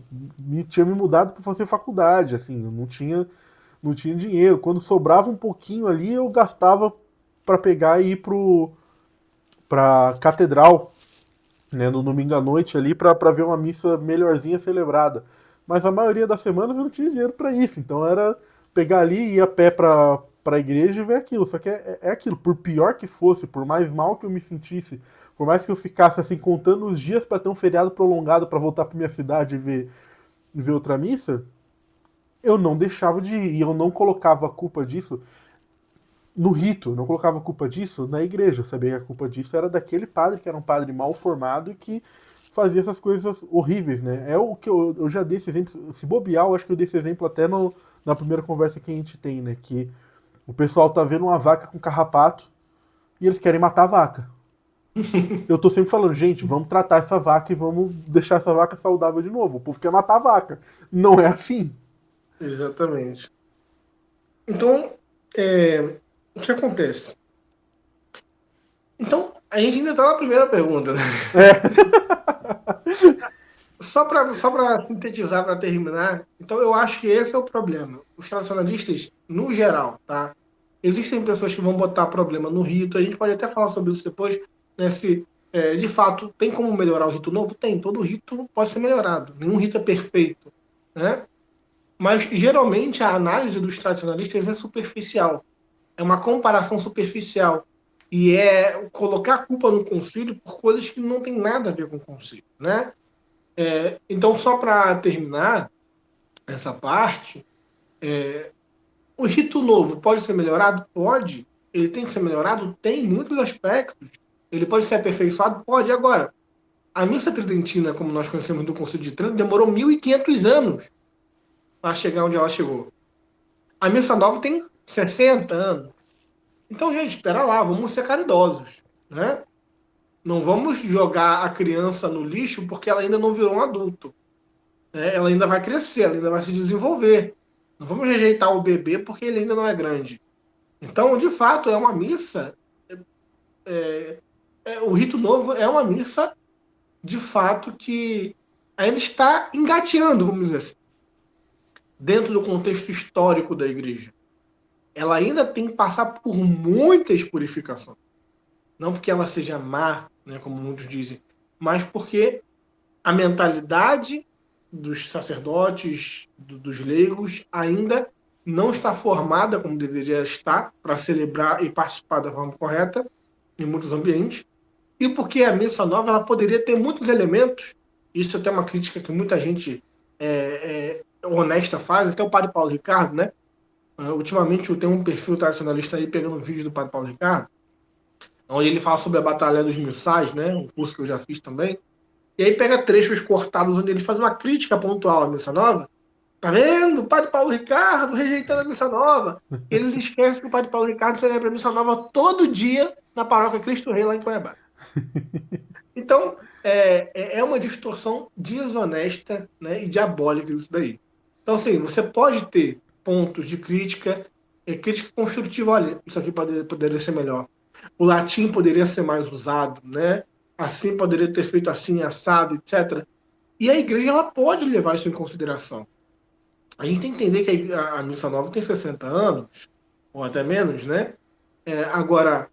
tinha me mudado para fazer faculdade, assim, eu não tinha dinheiro. Quando sobrava um pouquinho ali, eu gastava para pegar e ir pra catedral, né, no domingo à noite ali, para ver uma missa melhorzinha celebrada. Mas a maioria das semanas eu não tinha dinheiro para isso, então era pegar ali, ir a pé para a igreja e ver aquilo. Só que é aquilo, por pior que fosse, por mais mal que eu me sentisse, por mais que eu ficasse assim contando os dias para ter um feriado prolongado para voltar para minha cidade e ver outra missa, eu não deixava de ir. E eu não colocava a culpa disso no rito, eu não colocava a culpa disso na igreja. Eu sabia que a culpa disso era daquele padre que era um padre mal formado e que fazia essas coisas horríveis, né? É o que eu já dei esse exemplo. Se bobear, eu acho que eu dei esse exemplo até na primeira conversa que a gente tem, né? Que o pessoal tá vendo uma vaca com carrapato e eles querem matar a vaca. Eu tô sempre falando, gente, vamos tratar essa vaca e vamos deixar essa vaca saudável de novo. O povo quer matar a vaca. Não é assim. Exatamente. Então, o que acontece? Então, a gente ainda está na primeira pergunta, né? É. Só para sintetizar, para terminar, então eu acho que esse é o problema. Os tradicionalistas, no geral, tá? Existem pessoas que vão botar problema no rito, a gente pode até falar sobre isso depois, né? Se de fato tem como melhorar o rito novo? Tem, todo rito pode ser melhorado, nenhum rito é perfeito, né? Mas geralmente a análise dos tradicionalistas é superficial, é uma comparação superficial e é colocar a culpa no concílio por coisas que não tem nada a ver com o concílio, né? Então, só para terminar essa parte, o rito novo pode ser melhorado? Pode. Ele tem que ser melhorado? Tem muitos aspectos. Ele pode ser aperfeiçoado? Pode. Agora, a missa tridentina, como nós conhecemos do Concílio de Trento, demorou 1.500 anos para chegar onde ela chegou. A missa nova tem 60 anos. Então, gente, espera lá, vamos ser caridosos, né? Não vamos jogar a criança no lixo porque ela ainda não virou um adulto. Né? Ela ainda vai crescer, ela ainda vai se desenvolver. Não vamos rejeitar o bebê porque ele ainda não é grande. Então, de fato, é uma missa. O rito novo é uma missa, de fato, que ainda está engateando, vamos dizer assim, dentro do contexto histórico da igreja. Ela ainda tem que passar por muitas purificações. Não porque ela seja má, né, como muitos dizem, mas porque a mentalidade dos sacerdotes, dos leigos, ainda não está formada como deveria estar para celebrar e participar da forma correta em muitos ambientes, e porque a missa nova ela poderia ter muitos elementos, isso é até uma crítica que muita gente honesta faz, até o padre Paulo Ricardo, né? Ultimamente eu tenho um perfil tradicionalista aí pegando um vídeo do padre Paulo Ricardo, onde ele fala sobre a Batalha dos Missais, né? Um curso que eu já fiz também, e aí pega trechos cortados onde ele faz uma crítica pontual à missa nova. Tá vendo? O padre Paulo Ricardo rejeitando a missa nova. Eles esquecem que o padre Paulo Ricardo celebra a missa nova todo dia na paróquia Cristo Rei, lá em Cuiabá. Então, é uma distorção desonesta, né, e diabólica isso daí. Então, assim, você pode ter pontos de crítica, crítica construtiva. Olha, isso aqui poderia ser melhor. O latim poderia ser mais usado, né? Assim poderia ter feito assim, assado, etc. E a igreja ela pode levar isso em consideração. A gente tem que entender que a missa nova tem 60 anos, ou até menos, né? Agora,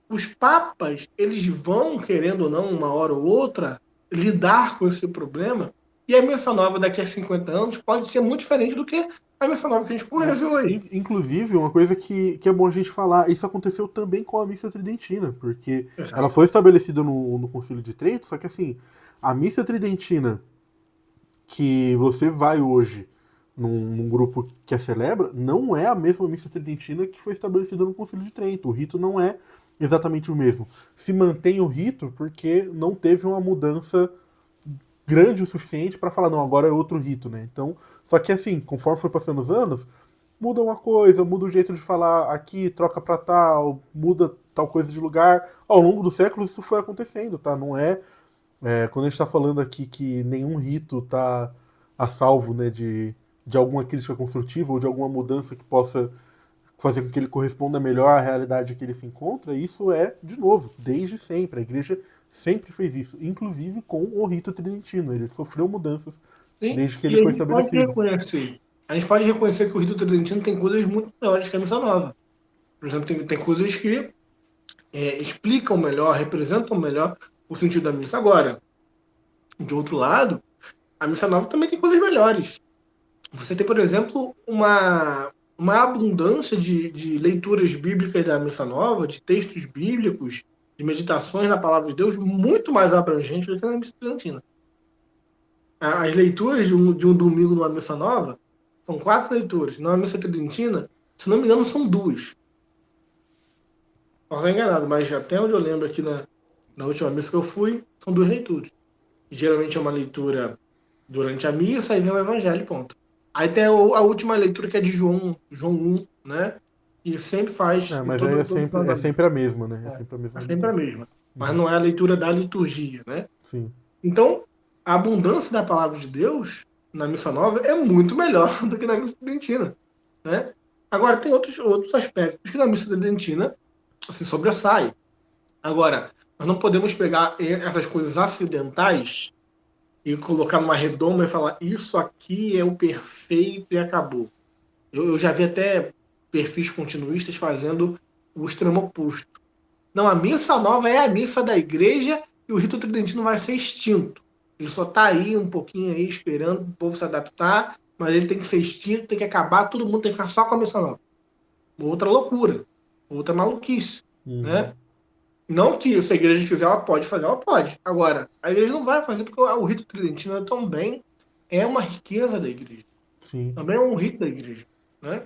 os papas, eles vão, querendo ou não, uma hora ou outra, lidar com esse problema, e a missa nova daqui a 50 anos pode ser muito diferente do que a missa nova que a gente conhece hoje. Inclusive, uma coisa que é bom a gente falar, isso aconteceu também com a missa tridentina, porque ela Exato. foi estabelecida no Concílio de Trento, só que assim, a missa tridentina que você vai hoje num grupo que a celebra, não é a mesma missa tridentina que foi estabelecida no Concílio de Trento. O rito não é exatamente o mesmo. Se mantém o rito porque não teve uma mudança grande o suficiente para falar, não, agora é outro rito, né? Então, só que assim, conforme foi passando os anos, muda uma coisa, muda o jeito de falar aqui, troca para tal, muda tal coisa de lugar. Ao longo dos séculos isso foi acontecendo, tá? Não é, quando a gente está falando aqui que nenhum rito tá a salvo, né, de alguma crítica construtiva ou de alguma mudança que possa fazer com que ele corresponda melhor à realidade que ele se encontra, isso é, de novo, desde sempre. A igreja sempre fez isso, inclusive com o rito tridentino. Ele sofreu mudanças Sim? desde que ele E a foi gente pode estabelecido. reconhecer. A gente pode reconhecer que o rito tridentino tem coisas muito melhores que a missa nova. Por exemplo, tem coisas que explicam melhor, representam melhor o sentido da missa. Agora, de outro lado, a missa nova também tem coisas melhores. Você tem, por exemplo, uma abundância de leituras bíblicas da missa nova, de textos bíblicos, de meditações na palavra de Deus, muito mais abrangente do que na missa tridentina. As leituras de um domingo numa missa nova são 4 leituras. Na missa tridentina, se não me engano, são 2. Posso estar enganado, mas até onde eu lembro aqui na última missa que eu fui, são 2 leituras. Geralmente é uma leitura durante a missa e vem o evangelho, ponto. Aí tem a última leitura que é de João 1, né? E sempre faz em Mas aí todo final é da missa. sempre a mesma, né? É É, sempre a é mesma sempre a leitura. mesma. Mas Uhum. não é a leitura da liturgia, né? Sim. Então, a abundância da palavra de Deus na missa nova é muito melhor do que na missa tridentina, né? Agora, tem outros aspectos que na missa tridentina se sobressai. Agora, nós não podemos pegar essas coisas acidentais e colocar numa redoma e falar isso aqui é o perfeito e acabou. Eu já vi até perfis continuistas fazendo o extremo oposto. Não, a missa nova é a missa da igreja e o rito tridentino vai ser extinto. Ele só está aí um pouquinho aí esperando o povo se adaptar, mas ele tem que ser extinto, tem que acabar, todo mundo tem que ficar só com a missa nova. Outra loucura, outra maluquice, Uhum. né? Não que se a igreja quiser, ela pode fazer, ela pode. Agora, a igreja não vai fazer porque o rito tridentino também é uma riqueza da igreja. Sim. Também é um rito da igreja, né?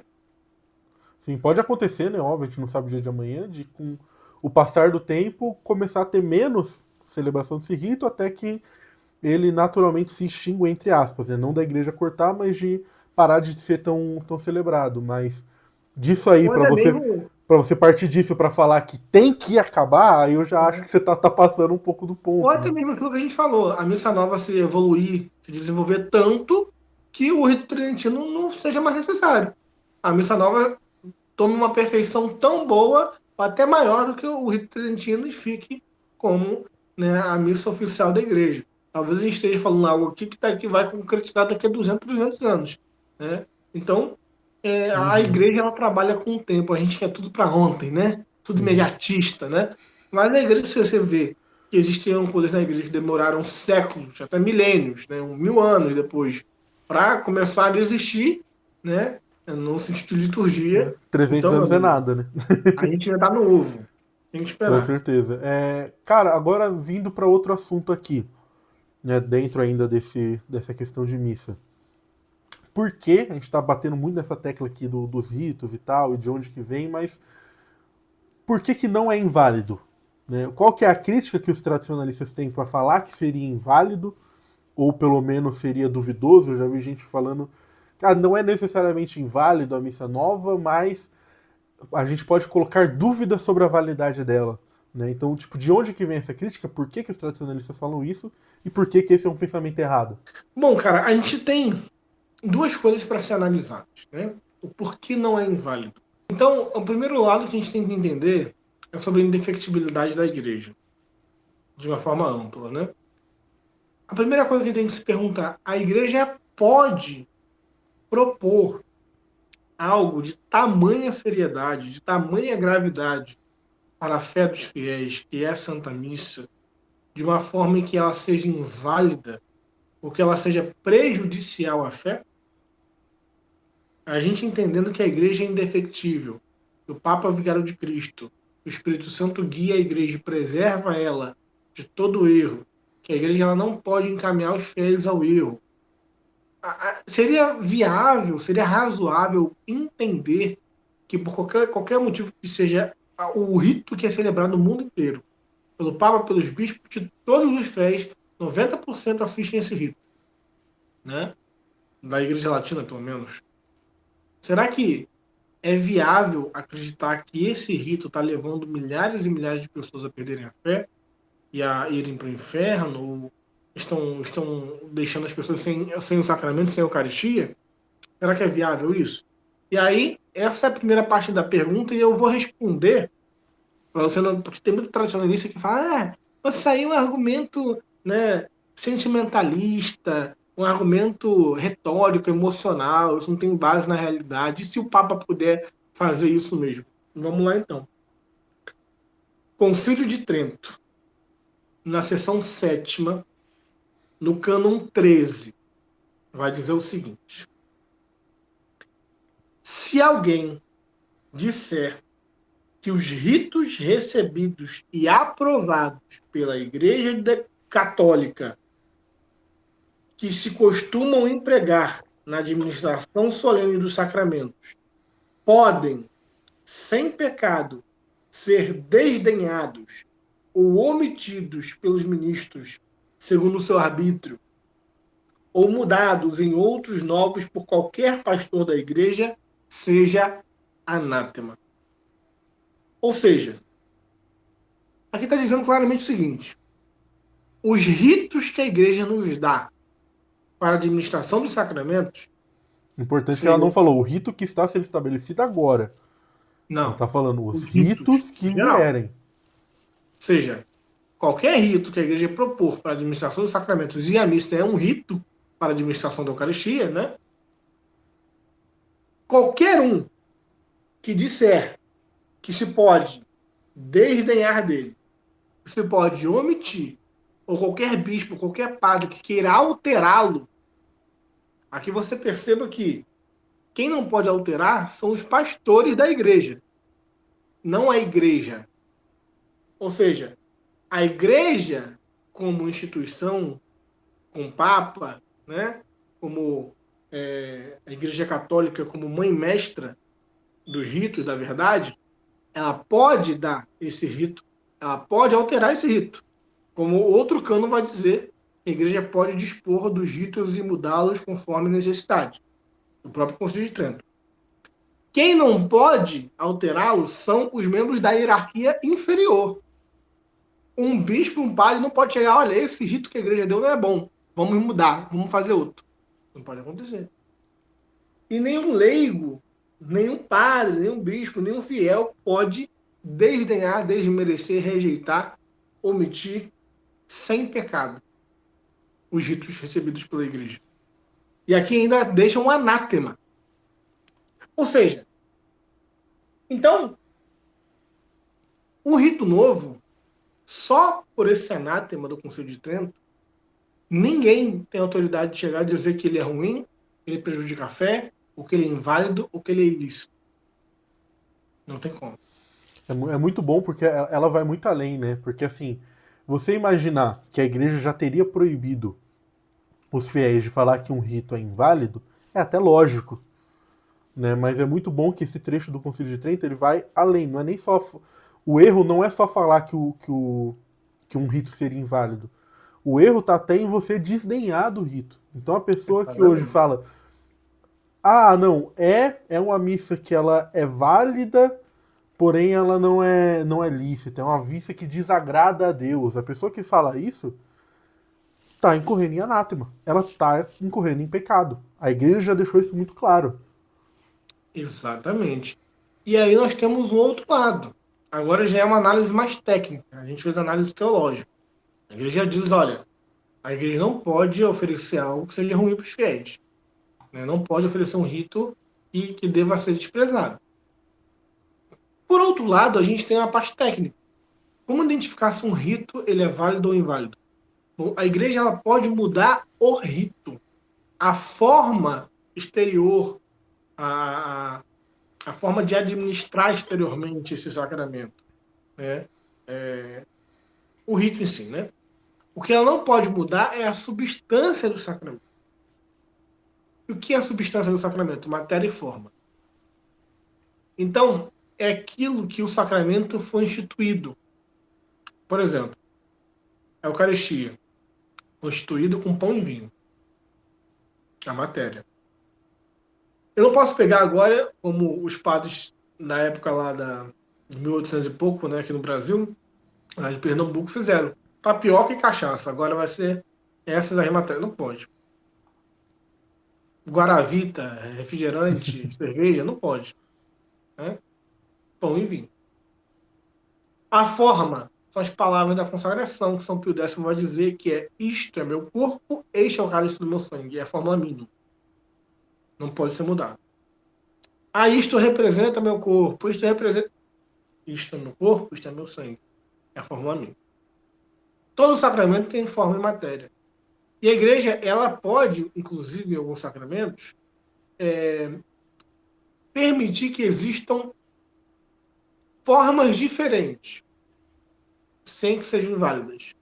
Sim, pode acontecer, né? Óbvio, a gente não sabe o dia de amanhã, de com o passar do tempo começar a ter menos celebração desse rito até que ele naturalmente se extingue, entre aspas, né? Não da igreja cortar, mas de parar de ser tão celebrado. Mas disso aí, Ou até mesmo, para você partir disso para falar que tem que acabar, aí eu já acho né? que você tá passando um pouco do Ou ponto, até né? mesmo aquilo que a gente falou, a missa nova se evoluir, se desenvolver tanto que o rito tridentino não seja mais necessário. A missa nova tome uma perfeição tão boa, ou até maior do que o rito tridentino e fique como, né, a missa oficial da igreja. Talvez a gente esteja falando algo aqui que vai concretizar daqui a 200 anos. Né? Então, a Uhum, igreja ela trabalha com o tempo, a gente quer tudo para ontem, né? Tudo uhum. imediatista, né? Mas na igreja, se você vê que existiam coisas na igreja que demoraram séculos, até milênios, né? 1.000 anos depois, para começar a existir, né? No sentido de É, liturgia. 300 Então, meu anos é amigo, nada, né? a gente ainda tá no ovo. Tem que Com esperar. certeza. Cara, agora vindo para outro assunto aqui, né, dentro ainda dessa questão de missa. Por que a gente está batendo muito nessa tecla aqui dos ritos e tal, e de onde que vem, mas por que não é inválido? Né? Qual que é a crítica que os tradicionalistas têm para falar que seria inválido, ou pelo menos seria duvidoso? Eu já vi gente falando, cara, não é necessariamente inválido a missa nova, mas a gente pode colocar dúvidas sobre a validade dela. Né? Então, tipo, de onde que vem essa crítica? Por que os tradicionalistas falam isso? E por que esse é um pensamento errado? Bom, cara, a gente tem duas coisas para ser analisadas, né? O porquê não é inválido. Então, o primeiro lado que a gente tem que entender é sobre a indefectibilidade da igreja, de uma forma ampla, né? A primeira coisa que a gente tem que se perguntar, a igreja pode propor algo de tamanha seriedade, de tamanha gravidade para a fé dos fiéis, que é a Santa Missa, de uma forma em que ela seja inválida ou que ela seja prejudicial à fé? A gente entendendo que a igreja é indefectível, que o Papa é o Vigário de Cristo, que o Espírito Santo guia a igreja e preserva ela de todo erro, que a igreja ela não pode encaminhar os fiéis ao erro. Seria viável, seria razoável entender que por qualquer motivo que seja o rito que é celebrado no mundo inteiro, pelo Papa, pelos bispos, de todos os fiéis, 90% assistem esse rito, né? Da Igreja Latina, pelo menos. Será que é viável acreditar que esse rito está levando milhares e milhares de pessoas a perderem a fé e a irem para o inferno? Ou estão deixando as pessoas sem o sacramento, sem a Eucaristia? Será que é viável isso? E aí, essa é a primeira parte da pergunta e eu vou responder, você não, porque tem muito tradicionalista que fala, mas isso aí é um argumento, né, sentimentalista, um argumento retórico, emocional, isso não tem base na realidade. E se o Papa puder fazer isso mesmo? Vamos lá então. Concílio de Trento, na seção sétima, no cânon 13, vai dizer o seguinte: se alguém disser que os ritos recebidos e aprovados pela Igreja Católica que se costumam empregar na administração solene dos sacramentos podem, sem pecado, ser desdenhados ou omitidos pelos ministros segundo o seu arbítrio, ou mudados em outros novos por qualquer pastor da igreja, seja anátema. Ou seja, aqui está dizendo claramente o seguinte: os ritos que a igreja nos dá para a administração dos sacramentos, Importante que ela não seja, falou o rito que está sendo estabelecido agora. Ela não, está falando os os ritos ritos que em geral, vierem. seja, qualquer rito que a igreja propor para a administração dos sacramentos, e a missa é um rito para a administração da Eucaristia, né? Qualquer um que disser que se pode desdenhar dele, que se pode omitir, ou qualquer bispo, qualquer padre que queira alterá-lo, aqui você perceba que quem não pode alterar são os pastores da igreja, não a igreja. Ou seja, a igreja, como instituição, com o Papa, né? Como a Igreja Católica, como mãe mestra dos ritos da verdade, ela pode dar esse rito, ela pode alterar esse rito. Como outro cano vai dizer, a igreja pode dispor dos ritos e mudá-los conforme necessidade. O próprio Concílio de Trento. Quem não pode alterá-los são os membros da hierarquia inferior. Um bispo, um padre não pode chegar, olha, esse rito que a igreja deu não é bom, vamos mudar, vamos fazer outro. Não pode acontecer. E nenhum leigo, nenhum padre, nenhum bispo, nenhum fiel pode desdenhar, desmerecer, rejeitar, omitir, sem pecado, os ritos recebidos pela igreja. E aqui ainda deixa um anátema. Ou seja, então, o rito novo, só por esse anátema do Concílio de Trento, ninguém tem autoridade de chegar e dizer que ele é ruim, que ele prejudica a fé, ou que ele é inválido, ou que ele é ilícito. Não tem como. É muito bom porque ela vai muito além, né? Porque assim, você imaginar que a igreja já teria proibido os fiéis de falar que um rito é inválido, é até lógico, né? Mas é muito bom que esse trecho do Concílio de Trento ele vai além, não é nem só o erro não é só falar que um rito seria inválido. O erro está até em você desdenhar do rito. Então a pessoa que hoje Exatamente. fala, ah, não, é uma missa que ela é válida, porém ela não é lícita, é uma missa que desagrada a Deus. A pessoa que fala isso está incorrendo em anátema. Ela está incorrendo em pecado. A igreja já deixou isso muito claro. Exatamente. E aí nós temos um outro lado. Agora já é uma análise mais técnica. A gente fez análise teológica. A igreja diz, olha, a igreja não pode oferecer algo que seja ruim para os fiéis. Né? Não pode oferecer um rito que deva ser desprezado. Por outro lado, a gente tem uma parte técnica. Como identificar se um rito ele é válido ou inválido? Bom, a igreja ela pode mudar o rito, a forma exterior, a, a forma de administrar exteriormente esse sacramento, né? O rito em si, né? O que ela não pode mudar é a substância do sacramento. E o que é a substância do sacramento? Matéria e forma. Então, é aquilo que o sacramento foi instituído. Por exemplo, a Eucaristia, constituído com pão e vinho, a matéria. Eu não posso pegar agora, como os padres na época lá de 1800 e pouco, né, aqui no Brasil, lá de Pernambuco, fizeram tapioca e cachaça. Agora vai ser essas aí matérias. Não pode. Guaravita, refrigerante, cerveja, não pode. Né? Pão e vinho. A forma são as palavras da consagração, que São Pio X vai dizer que é isto é meu corpo, este é o cálice do meu sangue. É a fórmula mínima. Não pode ser mudado. Ah, isto representa meu corpo, isto representa. Isto é meu corpo, isto é meu sangue. É a fórmula mínima. Todo sacramento tem forma e matéria. E a igreja, ela pode, inclusive em alguns sacramentos, permitir que existam formas diferentes, sem que sejam inválidas,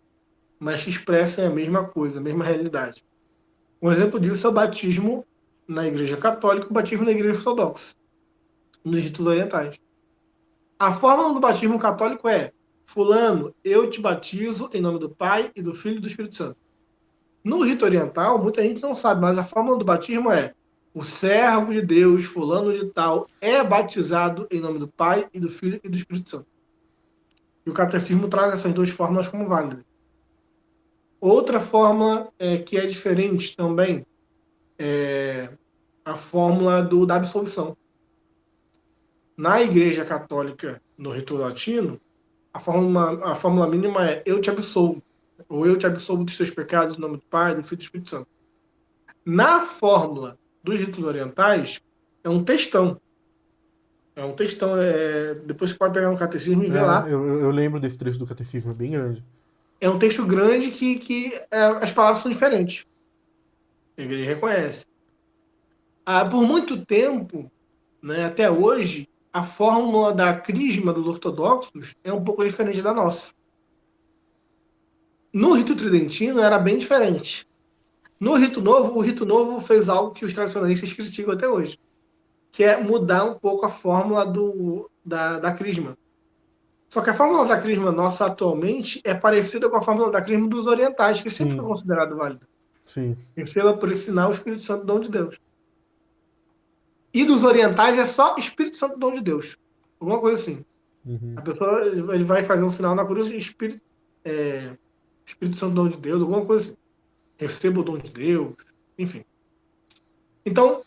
mas que expressem a mesma coisa, a mesma realidade. Um exemplo disso é o batismo na Igreja Católica e o batismo na Igreja Ortodoxa, nos ritos orientais. A fórmula do batismo católico é: Fulano, eu te batizo em nome do Pai e do Filho e do Espírito Santo. No rito oriental, muita gente não sabe, mas a fórmula do batismo é: o servo de Deus, fulano de tal, é batizado em nome do Pai e do Filho e do Espírito Santo. E o catecismo traz essas duas fórmulas como válidas. Outra fórmula que é diferente também é a fórmula da absolvição. Na Igreja Católica, no rito latino, a fórmula mínima é eu te absolvo, ou eu te absolvo dos teus pecados em nome do Pai, do Filho e do Espírito Santo. Na fórmula dos ritos orientais, é um textão. É um textão. Depois você pode pegar no catecismo e ver É, lá. eu lembro desse trecho do catecismo, é bem grande. É um texto grande que as palavras são diferentes. A igreja reconhece. Por muito tempo, né, até hoje, a fórmula da crisma dos ortodoxos é um pouco diferente da nossa. No rito tridentino era bem diferente. No rito novo, o rito novo fez algo que os tradicionalistas criticam até hoje, que é mudar um pouco a fórmula da crisma. Só que a fórmula da crisma nossa atualmente é parecida com a fórmula da crisma dos orientais, que sempre foi Sim, considerada válida. sim. Receba por esse sinal o Espírito Santo, dom de Deus. E dos orientais é só Espírito Santo, dom de Deus. Alguma coisa assim. Uhum. A pessoa ele vai fazer um sinal na cruz, Espírito Santo, dom de Deus, alguma coisa assim. Receba o dom de Deus, enfim. Então,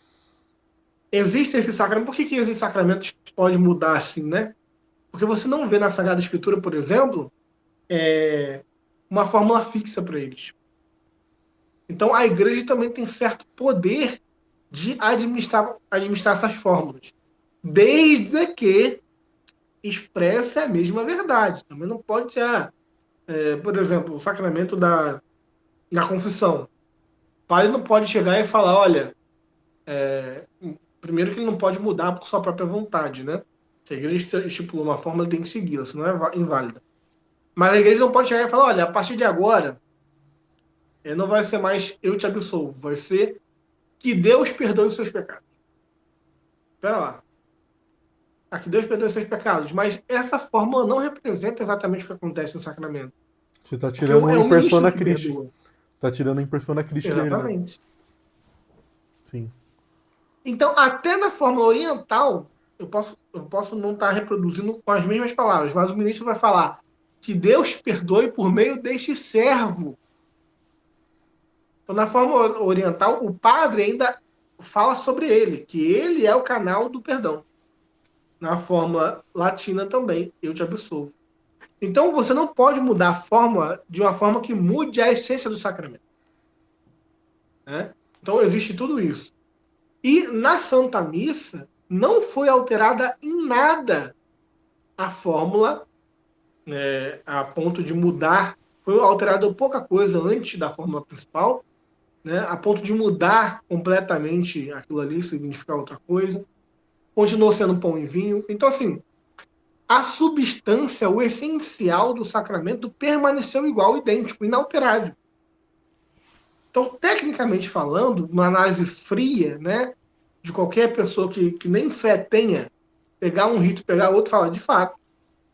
existe esse sacramento. Por que esses sacramentos podem mudar assim, né? Porque você não vê na Sagrada Escritura, por exemplo, uma fórmula fixa para eles. Então, a igreja também tem certo poder de administrar essas fórmulas, desde que expresse a mesma verdade. Também não pode, por exemplo, o sacramento da confissão. O padre não pode chegar e falar, olha, primeiro que ele não pode mudar por sua própria vontade, né? Se a igreja estipulou uma fórmula, ele tem que segui-la, senão é inválida. Mas a igreja não pode chegar e falar, olha, a partir de agora, não vai ser mais eu te absolvo, vai ser que Deus perdoe os seus pecados. Espera lá. Que Deus perdoe os seus pecados. Mas essa fórmula não representa exatamente o que acontece no sacramento. Você tá Porque tirando é em o ministro persona que Christi. perdoa. Tá tirando em persona Christi dele, né? Exatamente. Sim. Então, até na fórmula oriental, eu posso não estar reproduzindo com as mesmas palavras, mas o ministro vai falar que Deus perdoe por meio deste servo. Então, na fórmula oriental, o padre ainda fala sobre ele, que ele é o canal do perdão. Na fórmula latina também, eu te absolvo. Então, você não pode mudar a fórmula de uma forma que mude a essência do sacramento. Né? Então, existe tudo isso. E na Santa Missa, não foi alterada em nada a fórmula, a ponto de mudar. Foi alterada pouca coisa antes da fórmula principal, né, a ponto de mudar completamente aquilo ali, significar outra coisa. Continuou sendo pão e vinho. Então, assim, a substância, o essencial do sacramento permaneceu igual, idêntico, inalterável. Então, tecnicamente falando, uma análise fria, né, de qualquer pessoa que nem fé tenha, pegar um rito, pegar outro, falar de fato,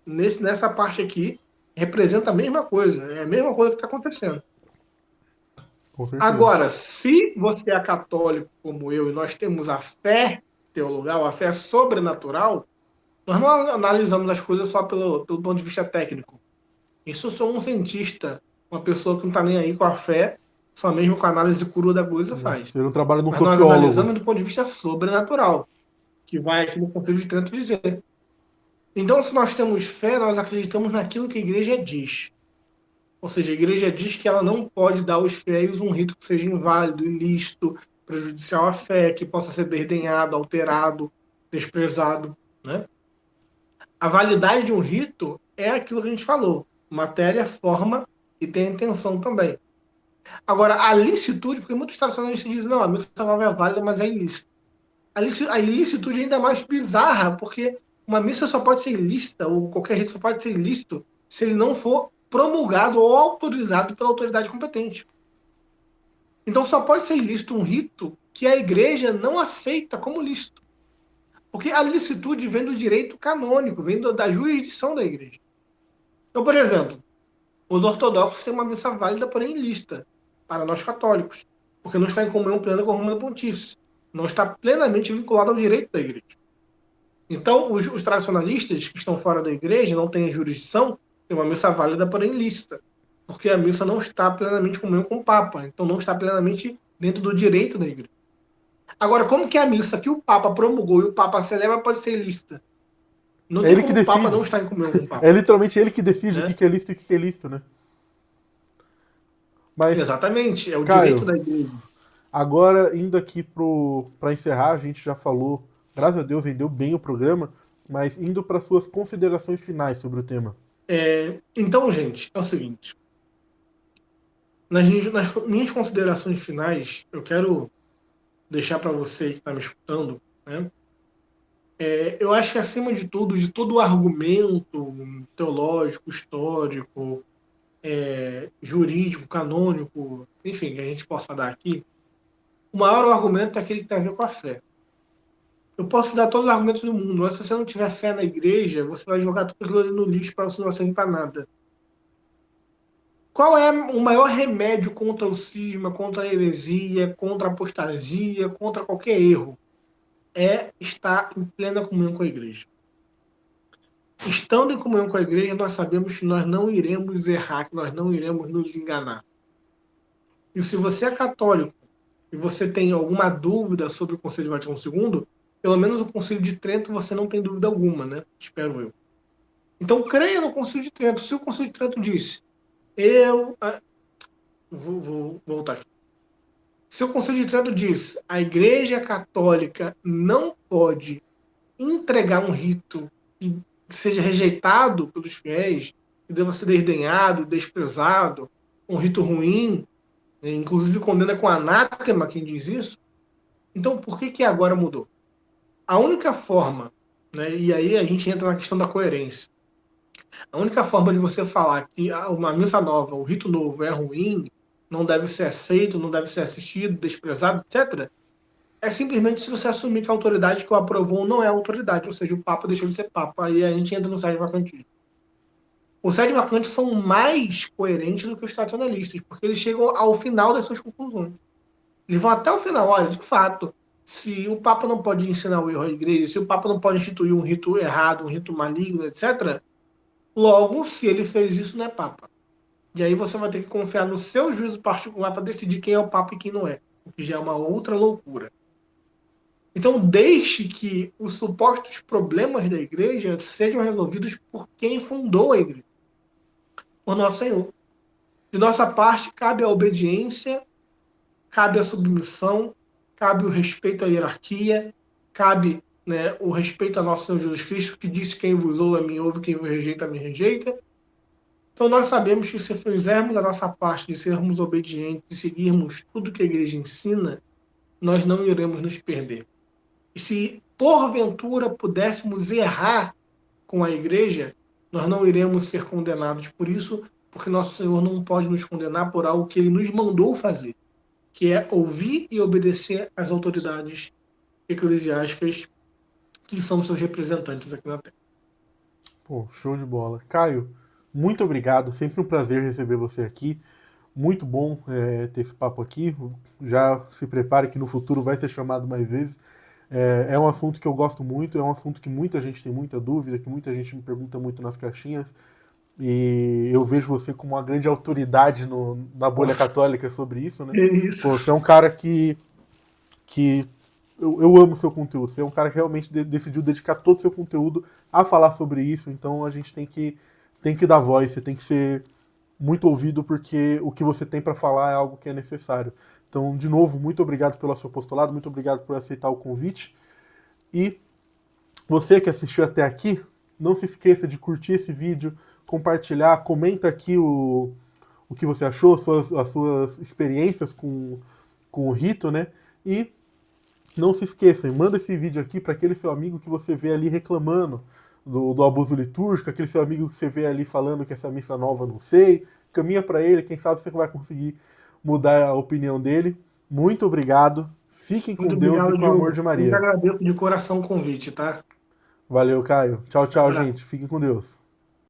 nessa parte aqui, representa a mesma coisa, é a mesma coisa que está acontecendo. Com certeza. Agora, se você é católico como eu e nós temos a fé teologal, a fé sobrenatural, nós não analisamos as coisas só pelo ponto de vista técnico. Isso eu sou um cientista, uma pessoa que não está nem aí com a fé, só mesmo com a análise de cura da coisa faz. Seria um trabalho de um Mas nós sociólogo. analisamos do ponto de vista sobrenatural, que vai aqui no Concílio de Trento dizer. Então, se nós temos fé, nós acreditamos naquilo que a igreja diz. Ou seja, a igreja diz que ela não pode dar aos fiéis um rito que seja inválido, ilícito, prejudicial à fé, que possa ser desdenhado, alterado, desprezado. Né? A validade de um rito é aquilo que a gente falou: matéria, forma e tem a intenção também. Agora, a licitude, porque muitos tradicionalistas dizem, não, a missa nova é válida, mas é ilícita. A ilicitude é ainda mais bizarra, porque uma missa só pode ser ilícita, ou qualquer rito só pode ser ilícito, se ele não for promulgado ou autorizado pela autoridade competente. Então só pode ser ilícito um rito que a igreja não aceita como lícito. Porque a licitude vem do direito canônico, vem da jurisdição da igreja. Então, por exemplo, os ortodoxos têm uma missa válida, porém ilícita, para nós católicos, porque não está em comunhão plena com o Romano Pontífice. Não está plenamente vinculado ao direito da igreja. Então, os tradicionalistas que estão fora da igreja, não têm jurisdição, têm uma missa válida, porém ilícita, porque a missa não está plenamente em comunhão com o Papa, então não está plenamente dentro do direito da igreja. Agora, como que a missa que o Papa promulgou e o Papa celebra pode ser ilícita? Não É tem ele que como o Papa não decide. estar em comunhão com o É Papa, literalmente ele que decide o né? que é lícito e o que é lícito, né? Mas, Exatamente, é o direito Caio, da igreja. agora indo aqui para encerrar, a gente já falou, graças a Deus rendeu bem o programa, mas indo para suas considerações finais sobre o tema. Então, gente, é o seguinte: nas minhas considerações finais, eu quero deixar para você que está me escutando, né? Eu acho que, acima de tudo, de todo o argumento teológico, histórico, jurídico, canônico, enfim, que a gente possa dar aqui, o maior argumento é aquele que tem a ver com a fé. Eu posso dar todos os argumentos do mundo, mas se você não tiver fé na igreja, você vai jogar tudo aquilo ali no lixo para você não servir para nada. Qual é o maior remédio contra o cisma, contra a heresia, contra a apostasia, contra qualquer erro? É estar em plena comunhão com a igreja. Estando em comunhão com a igreja, nós sabemos que nós não iremos errar, que nós não iremos nos enganar. E se você é católico e você tem alguma dúvida sobre o Concílio de Vaticano II, pelo menos o Concílio de Trento você não tem dúvida alguma, né? Espero eu. Então creia no Concílio de Trento. Se o Concílio de Trento disse, eu. Vou voltar aqui. Se o Concílio de Trento diz a Igreja Católica não pode entregar um rito que seja rejeitado pelos fiéis, que deva ser desdenhado, desprezado, um rito ruim, né, inclusive condena com anátema quem diz isso, então por que agora mudou? A única forma, né, e aí a gente entra na questão da coerência, a única forma de você falar que uma missa nova, o rito novo é ruim, não deve ser aceito, não deve ser assistido, desprezado, etc., é simplesmente se você assumir que a autoridade que o aprovou não é autoridade, ou seja, o Papa deixou de ser Papa. Aí a gente entra no sede vacante. Os sede vacantes são mais coerentes do que os tradicionalistas, porque eles chegam ao final das suas conclusões. Eles vão até o final. Olha, de fato, se o Papa não pode ensinar o erro à igreja, se o Papa não pode instituir um rito errado, um rito maligno, etc., logo, se ele fez isso, não é Papa. E aí você vai ter que confiar no seu juízo particular para decidir quem é o Papa e quem não é, o que já é uma outra loucura. Então, deixe que os supostos problemas da igreja sejam resolvidos por quem fundou a igreja, por nosso Senhor. De nossa parte, cabe a obediência, cabe a submissão, cabe o respeito à hierarquia, cabe, né, o respeito a nosso Senhor Jesus Cristo, que disse: quem vos ouve, a mim ouve, quem vos rejeita, a mim rejeita. Então nós sabemos que se fizermos a nossa parte de sermos obedientes e seguirmos tudo que a igreja ensina, nós não iremos nos perder. E se porventura pudéssemos errar com a igreja, nós não iremos ser condenados por isso, porque nosso Senhor não pode nos condenar por algo que ele nos mandou fazer, que é ouvir e obedecer às autoridades eclesiásticas que são seus representantes aqui na Terra. Pô, show de bola. Caio, muito obrigado. Sempre um prazer receber você aqui. Muito bom ter esse papo aqui. Já se prepare que no futuro vai ser chamado mais vezes. É um assunto que eu gosto muito, é um assunto que muita gente tem muita dúvida, que muita gente me pergunta muito nas caixinhas. E eu vejo você como uma grande autoridade na bolha católica sobre isso, né? É isso. Pô, você é um cara que eu amo seu conteúdo. Você é um cara que realmente decidiu dedicar todo o seu conteúdo a falar sobre isso. Então a gente tem que dar voz, você tem que ser muito ouvido porque o que você tem para falar é algo que é necessário. Então, de novo, muito obrigado pelo seu apostolado, muito obrigado por aceitar o convite. E você que assistiu até aqui, não se esqueça de curtir esse vídeo, compartilhar, comenta aqui o que você achou, as suas experiências com o rito, né? E não se esqueçam, manda esse vídeo aqui para aquele seu amigo que você vê ali reclamando do abuso litúrgico, aquele seu amigo que você vê ali falando que essa missa nova não sei, caminha para ele, quem sabe você vai conseguir mudar a opinião dele. Muito obrigado, fiquem com Muito Deus e obrigado, com o amor Diogo. de Eu que Maria. agradeço de coração o convite, tá? Valeu, Caio. Tchau, Um tchau, abraço. gente. Fiquem com Deus.